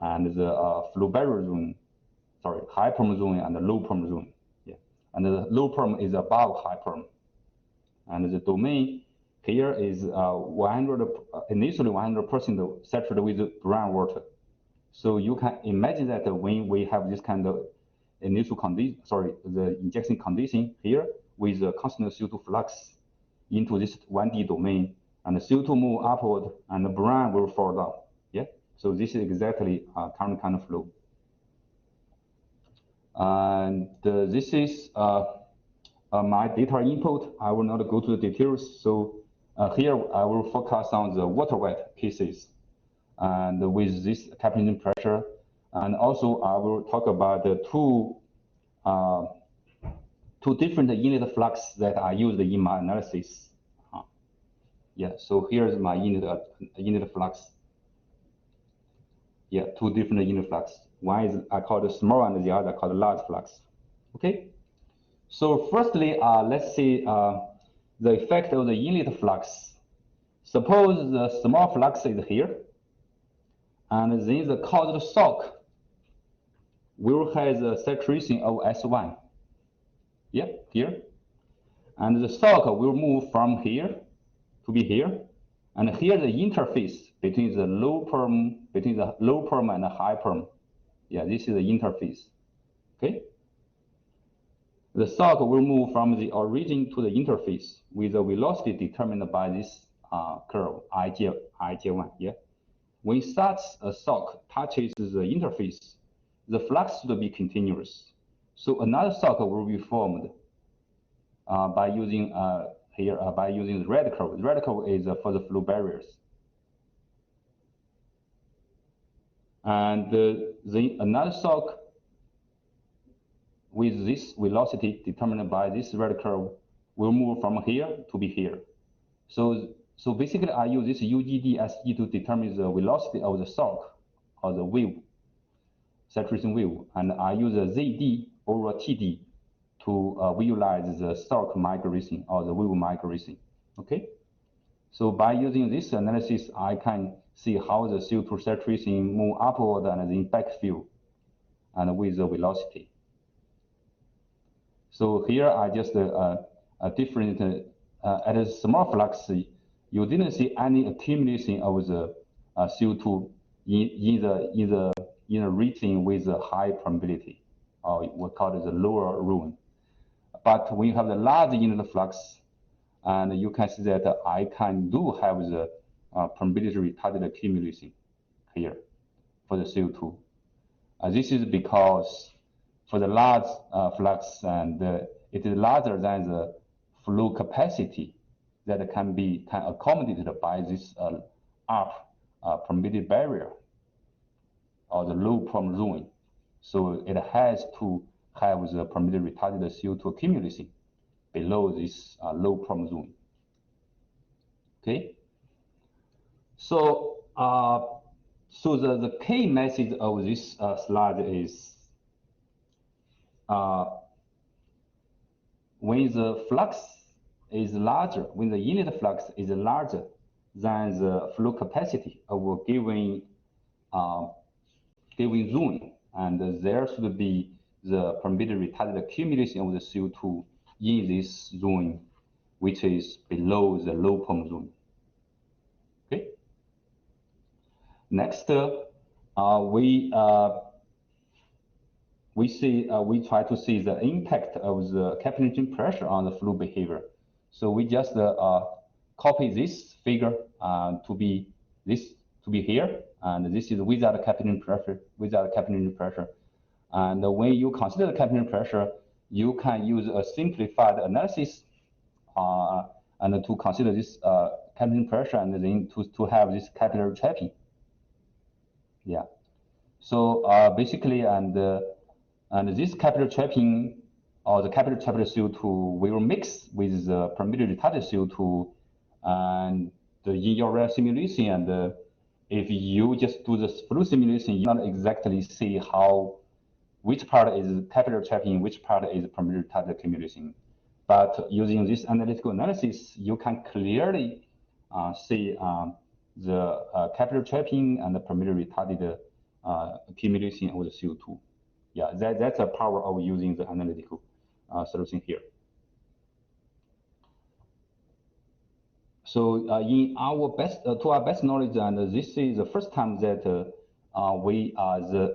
and the flow barrier zone, sorry, high perm zone and the low perm zone. Yeah. And the low perm is above high perm. And the domain here is initially 100% saturated with brown water. So you can imagine that when we have this kind of initial condition, the injection condition here with a constant CO2 flux into this 1D domain, and the CO2 move upward and the brown will fall down. Yeah. So this is exactly current kind of flow. And this is my data input. I will not go to the details. So here I will focus on the water wet cases. and with this capillary pressure. And also I will talk about the two different inlet flux that I used in my analysis. Yeah, so here's my inlet flux. Yeah, two different inlet flux. One is I call it small and the other called large flux. Okay. So firstly, let's see the effect of the inlet flux. Suppose the small flux is here, and then the causal shock will have the saturation of S1. Yeah, here. And the shock will move from here to be here. And here the interface between the low perm and the high perm. Yeah, this is the interface. Okay. The shock will move from the origin to the interface with the velocity determined by this curve, ij1. Yeah. When such a shock touches the interface, the flux should be continuous. So another shock will be formed by using by using the red curve. The red curve is for the flow barriers. And then another shock with this velocity determined by this red curve will move from here to be here. So basically I use this UGD SE to determine the velocity of the shock or the wave, saturation wave, and I use a ZD over TD to visualize the shock migration or the wave migration. Okay, so by using this analysis, I can see how the CO2 saturation move upward and then backfill, and with the velocity. So here I just a different at a small flux, you didn't see any accumulation of the CO2 in the region with a high permeability, or we call it the lower ruin. But when you have the large inlet flux, and you can see that I do have the permeability-retarded accumulation here for the CO2. This is because for the large flux, and it is larger than the flow capacity that can accommodated by this permeability barrier or the low perm zone. So it has to have the permeability-retarded CO2 accumulation below this low perm zone. Okay. So the key message of this slide is when the flux is larger, when the inlet flux is larger than the flow capacity of a given zone, and there should be the permeability-retarded accumulation of the CO2 in this zone, which is below the low perm zone. Okay. Next, we try to see the impact of the capillary pressure on the flow behavior. So we just copy this figure to be here, and this is without capillary pressure. And when you consider the capillary pressure, you can use a simplified analysis and to consider this capillary pressure, and then to have this capillary trapping. Yeah. So basically, and this capillary trapping or the capillary trapped CO2 will mix with the permeability-retarded CO2, and in your real simulation, and if you just do the flow simulation, you not exactly see which part is capillary trapping, which part is permeability-retarded accumulation. But using this analytical analysis, you can clearly see the capillary trapping and the permeability-retarded accumulation of the CO2. Yeah, that's the power of using the analytical solution here. So in our to our best knowledge, and this is the first time that the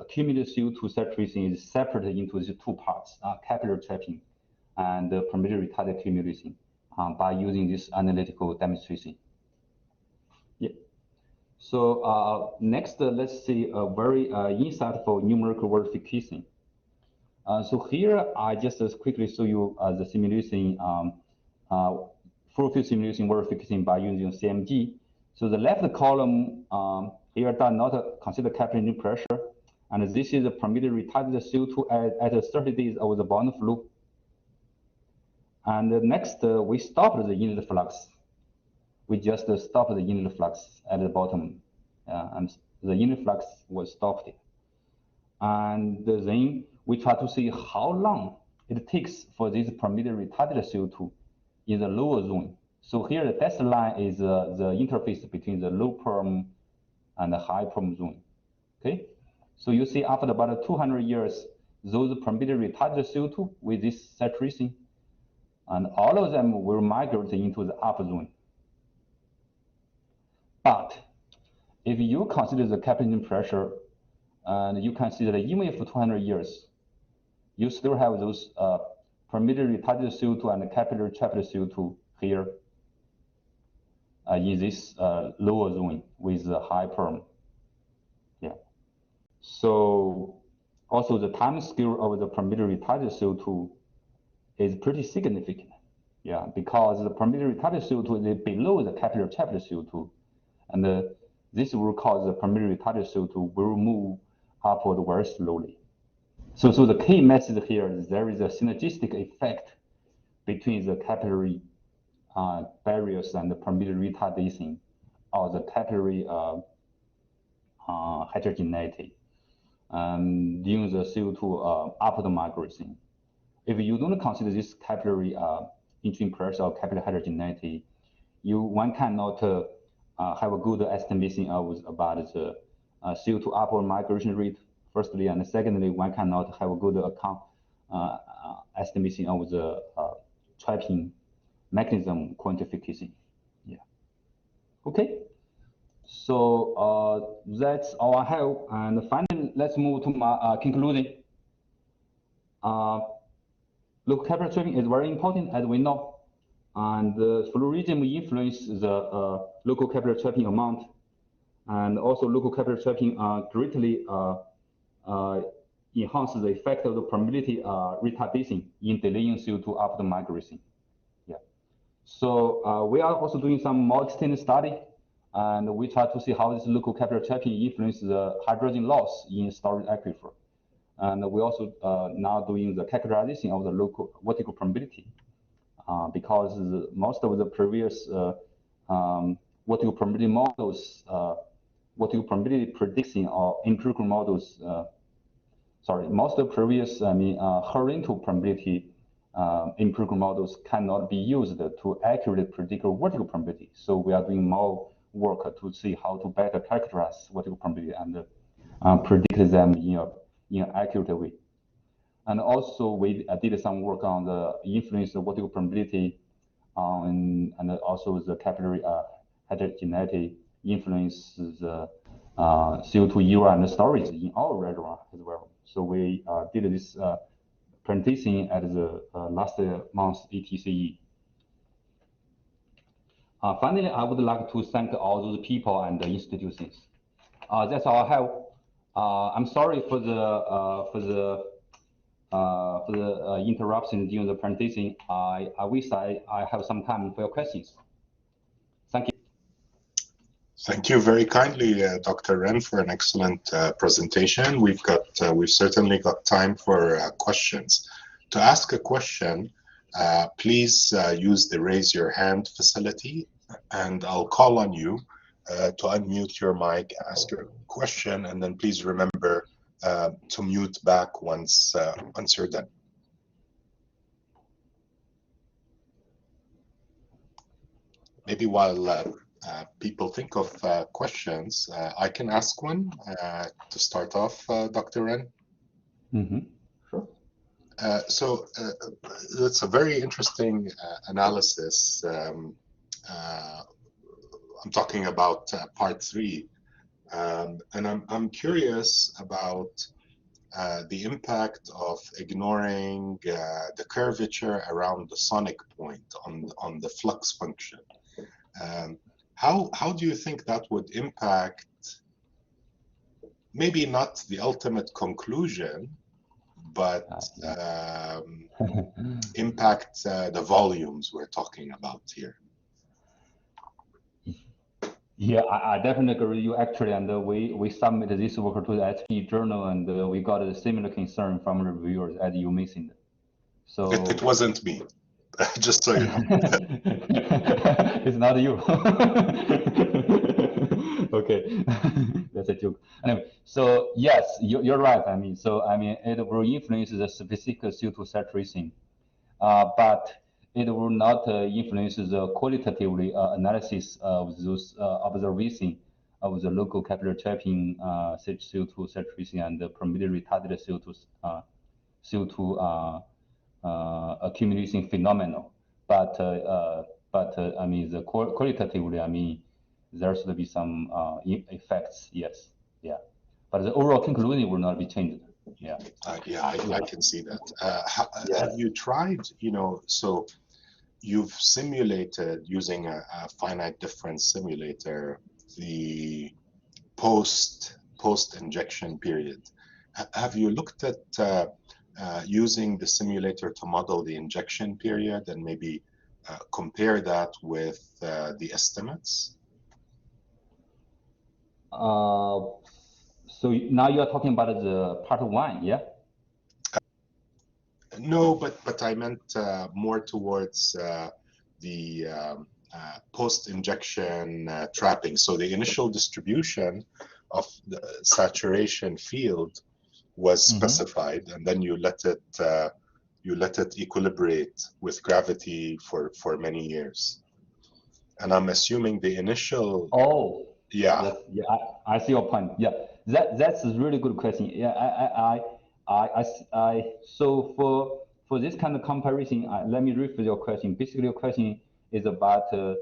accumulated CO2 saturation is separated into the two parts, capillary trapping and permeability-retarded accumulation, by using this analytical demonstration. Yeah. So next, let's see a very insightful numerical verification. So here I just quickly show you the simulation, full field simulation verification by using CMG. So the left column here does not consider capillary pressure. And this is the permeability-retarded CO2 at 30 days of the bottom flow. And next, we stopped the inlet flux. We just stopped the inlet flux at the bottom, and the inlet flux was stopped. And then we try to see how long it takes for this permeability-retarded CO2 in the lower zone. So here the dashed line is the interface between the low perm and the high perm zone. Okay, so you see after about 200 years, those permeability-retarded CO2 with this saturation, and all of them will migrate into the upper zone. But if you consider the capillary pressure, and you can see that even for 200 years, you still have those permeability-retarded CO2 and capillary trapped CO2 here in this lower zone with the high perm. Yeah. So also the time scale of the permeability-retarded CO2 is pretty significant. Yeah, because the permeability-retarded CO2 is below the capillary trapped CO2, and this will cause the permeability-retarded CO2 will move upward very slowly. So the key message here is there is a synergistic effect between the capillary barriers and the permeability retardation or the capillary heterogeneity during the CO2 upward migration. If you don't consider this capillary entering pressure or capillary heterogeneity, one cannot have a good estimation of about the CO2 upward migration rate, firstly, and secondly, one cannot have a good estimation of the trapping mechanism quantification. Yeah. Okay. So that's all I have. And finally, let's move to my conclusion. Local capillary trapping is very important, as we know, and the flow regime influences the local capillary trapping amount, and also local capillary trapping greatly enhances the effect of the permeability retardation in delaying CO2 upward migration. Yeah. So we are also doing some more extended study, and we try to see how this local capillary trapping influences the hydrogen loss in storage aquifer. And we're also now doing the characterization of the local vertical permeability because most of the previous vertical permeability models, vertical permeability prediction or empirical models, most of the previous, horizontal permeability empirical models cannot be used to accurately predict vertical permeability. So we are doing more work to see how to better characterize vertical permeability and predict them in an accurate way. And also we did some work on the influence of vertical permeability and also the capillary heterogeneity influences the CO2 era and storage in our reservoir as well. So we did this presentation at the last month's ETCE. Finally, I would like to thank all those people and the institutions. That's all I have. I'm sorry for the interruption during the presentation. I wish I have some time for your questions. Thank you. Thank you very kindly, Dr. Ren, for an excellent presentation. We've certainly got time for questions. To ask a question, please use the raise your hand facility, and I'll call on you to unmute your mic, ask your question, and then please remember to mute back once you're done. Maybe while people think of questions, I can ask one to start off, Dr. Ren. Mm-hmm. Sure. So that's a very interesting analysis. I'm talking about part 3, and I'm curious about the impact of ignoring the curvature around the sonic point on the flux function. How do you think that would impact, maybe not the ultimate conclusion, but impact the volumes we're talking about here? Yeah, I definitely agree with you actually, and we submitted this work to the SP journal, and we got a similar concern from reviewers as you mentioned. So It wasn't me, just so you know. it's not you. Okay, that's a joke. Anyway, so yes, you're right. I mean, it will influence the specific CO2 saturation, but it will not influence the qualitatively analysis of those observation of the local capillary trapping CO2 saturation and the permeability-retarded CO2 accumulation phenomenon. But I mean, the qualitatively, I mean, there should be some effects. Yes, yeah. But the overall conclusion will not be changed. Yeah. I can see that. Yes. Have you tried, so you've simulated using a finite difference simulator the post-injection period. Have you looked at using the simulator to model the injection period and maybe compare that with the estimates? So now you're talking about the part one, yeah? No, but I meant more towards the post-injection trapping. So the initial distribution of the saturation field was specified, and then you let it equilibrate with gravity for many years. And I'm assuming the initial. Oh. Yeah. Yeah, I see your point. Yeah, that's a really good question. Yeah, so for this kind of comparison, let me rephrase your question. Basically, your question is about two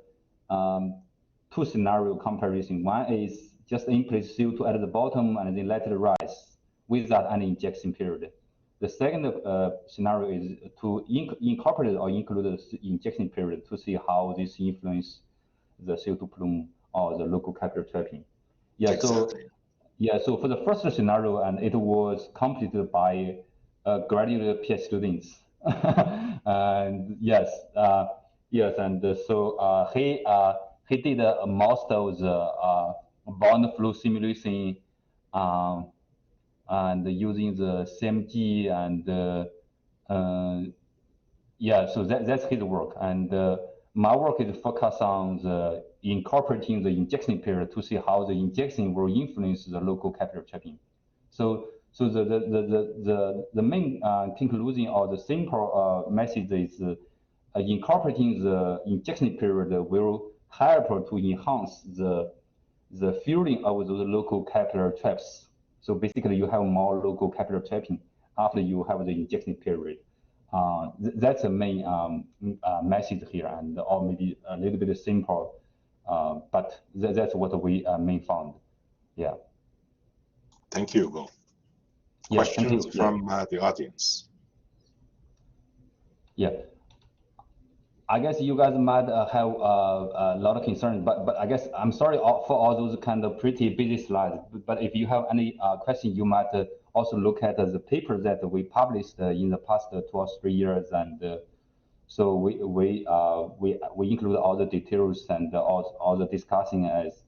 scenario comparison. One is just increase CO2 at the bottom and then let it rise without any injection period. The second scenario is to incorporate or include the injection period to see how this influence the CO2 plume or the local capillary trapping. Yeah, exactly. So for the first scenario, and it was completed by graduate PhD students. And yes, and so he did most of the bond flow simulation and using the CMG and yeah, so that's his work. And my work is focused on the incorporating the injection period to see how the injection will influence the local capillary trapping. So the main conclusion or the simple message is incorporating the injection period will help to enhance the filling of those local capillary traps. So basically, you have more local capillary trapping after you have the injection period. That's the main message here, and or maybe a little bit simple, but that's what we main found. Yeah. Thank you, Will. Yeah, questions thank you. from the audience? Yeah. I guess you guys might have a lot of concerns, but I guess I'm sorry for all those kind of pretty busy slides. But if you have any question, you might also look at the paper that we published in the past 2 or 3 years, and so we include all the details and all the discussing as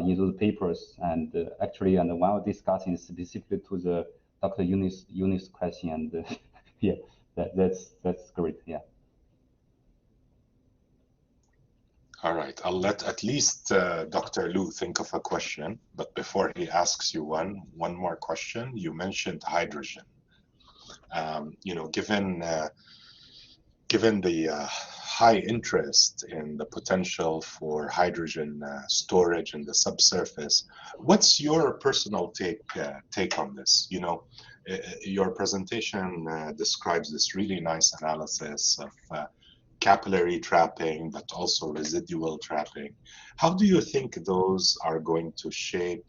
in those papers, and actually, and one of discussing specifically to the Dr. Eunice question, and yeah, that's great. Yeah. All right, I'll let at least Dr. Liu think of a question, but before he asks you one more question, you mentioned hydrogen. Given the high interest in the potential for hydrogen storage in the subsurface, what's your personal take on this? Your presentation describes this really nice analysis of capillary trapping, but also residual trapping. How do you think those are going to shape?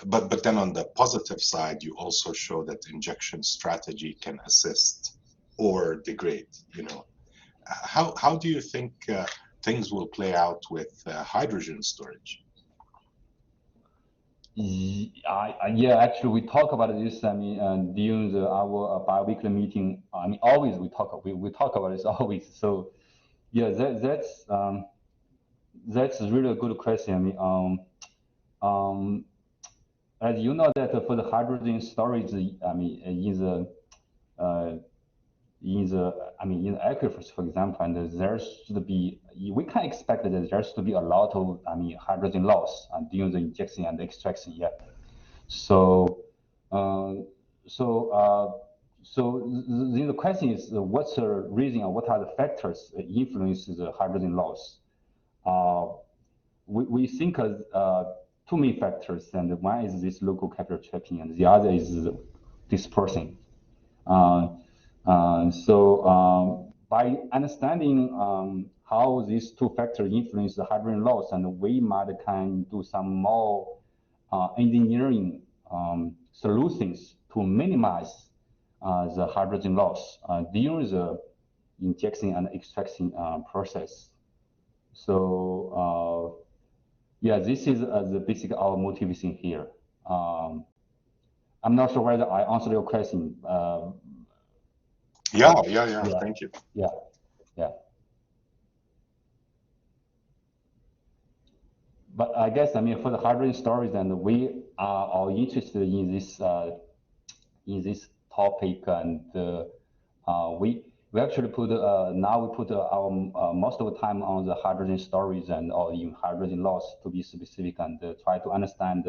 But then on the positive side, you also show that injection strategy can assist or degrade. How do you think things will play out with hydrogen storage? Yeah, actually, we talk about this. I mean, during our bi-weekly meeting. I mean, always we talk about this always. So, yeah, that's That's really a good question. I mean, as you know that for the hydrogen storage, I mean, in the aquifers, for example, and there should be, we can expect that there should be a lot of, I mean, hydrogen loss during the injection and extraction. Yeah. So, the question is, what's the reason or what are the factors that influence the hydrogen loss? We think two main factors, and one is this local capillary trapping, and the other is dispersing. By understanding how these two factors influence the hydrogen loss, and we might can do some more engineering solutions to minimize the hydrogen loss during the injection and extraction process. So yeah, this is the basic our motivation here. I'm not sure whether I answered your question. Yeah. Thank you. Yeah. But I guess, I mean, for the hydrogen storage, and we are all interested in this topic, and we actually put now we put our most of the time on the hydrogen storage and or in hydrogen loss, to be specific, and try to understand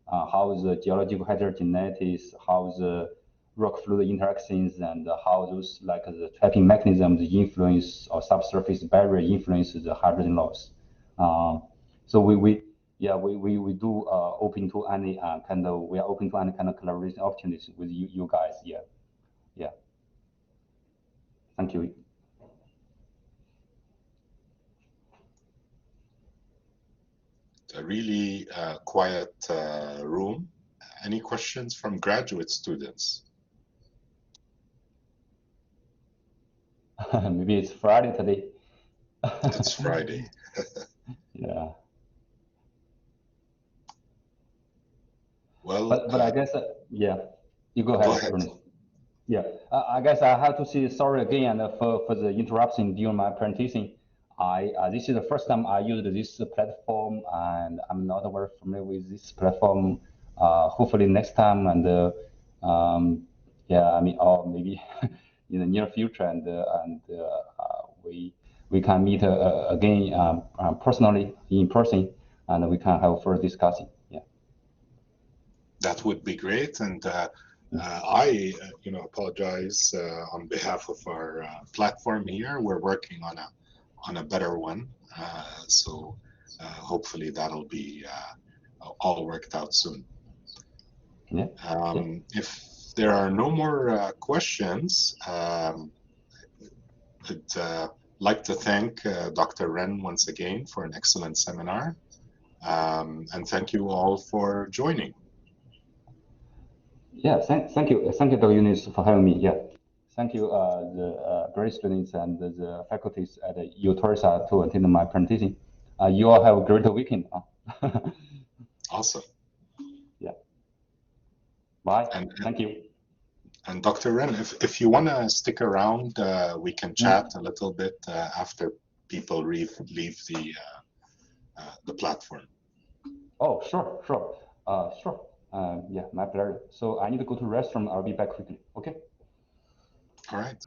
how the geological heterogeneity, how the rock fluid interactions, and how those, like the trapping mechanisms influence or subsurface barrier influence the hydrogen loss. So we do open to any we are open to any kind of collaboration opportunities with you guys. Yeah. Thank you. A really quiet room. Any questions from graduate students? Maybe it's Friday today. It's Friday. Yeah. Well, but I guess yeah, you go ahead. Go ahead. Ernest. Yeah, I guess I have to say sorry again for the interruption during my presentation. This is the first time I used this platform, and I'm not very familiar with this platform. Hopefully next time, and yeah, I mean, or maybe in the near future, and we can meet again personally in person, and we can have further discussion. Yeah. That would be great, and I, apologize on behalf of our platform here. We're working on a better one, so hopefully that'll be all worked out soon. Yeah. If there are no more questions, I'd like to thank Dr. Ren once again for an excellent seminar, and thank you all for joining. Yeah, thank you, Dr. Yunus, for having me. Yeah, thank you, the grad students and the faculties at UTORSA to attend my presentation. You all have a great weekend. Awesome. Yeah. Bye. And thank you. And Dr. Ren, if you want to stick around, we can chat a little bit after people leave the platform. Oh, sure. Yeah, my pleasure. So I need to go to the restroom. I'll be back quickly. Okay. All right.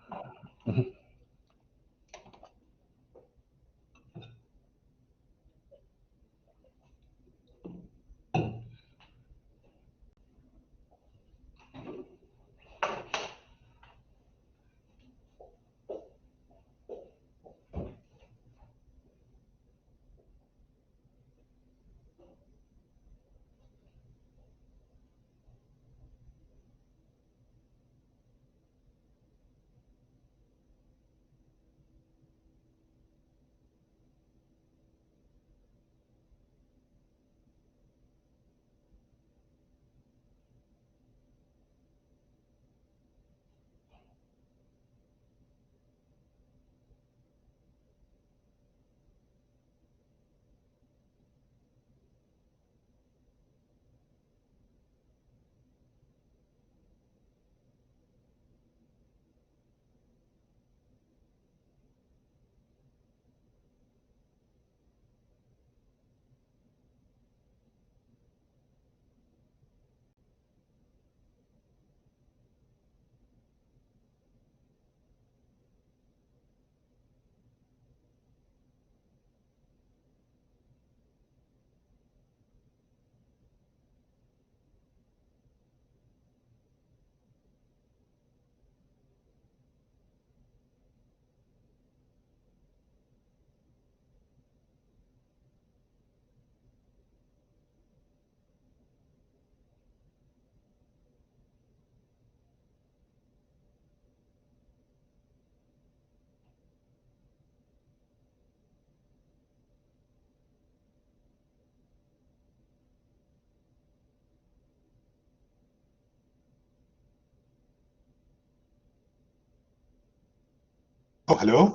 Oh, hello.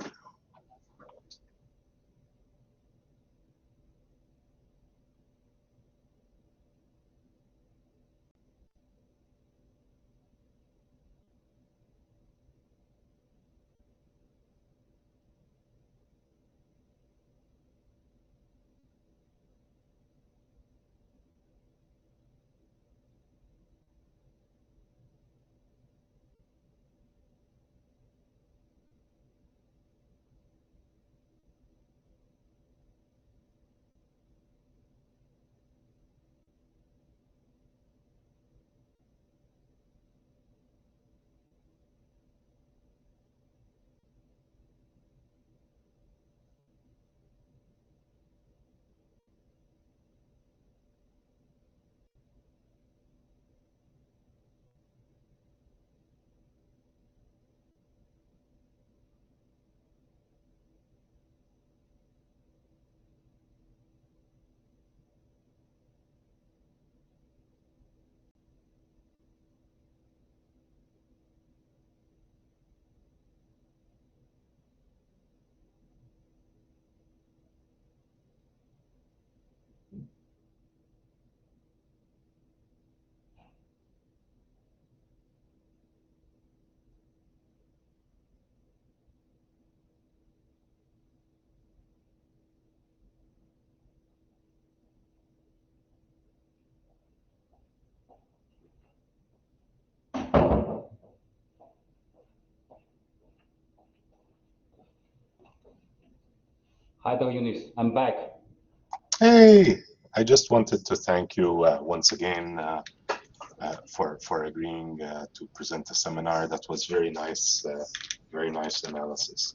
Hi, Dr. Yunus. I'm back. Hey, I just wanted to thank you once again for agreeing to present the seminar. That was very nice analysis.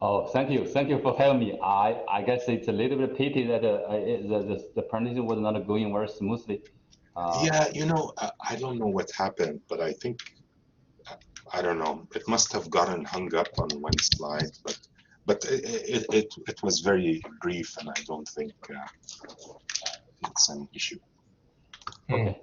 Oh, thank you. Thank you for having me. I guess it's a little bit pity that the presentation was not going very smoothly. Yeah, you know, I don't know what happened, but I think, I don't know, it must have gotten hung up on one slide, but it was very brief, and I don't think it's an issue. Okay.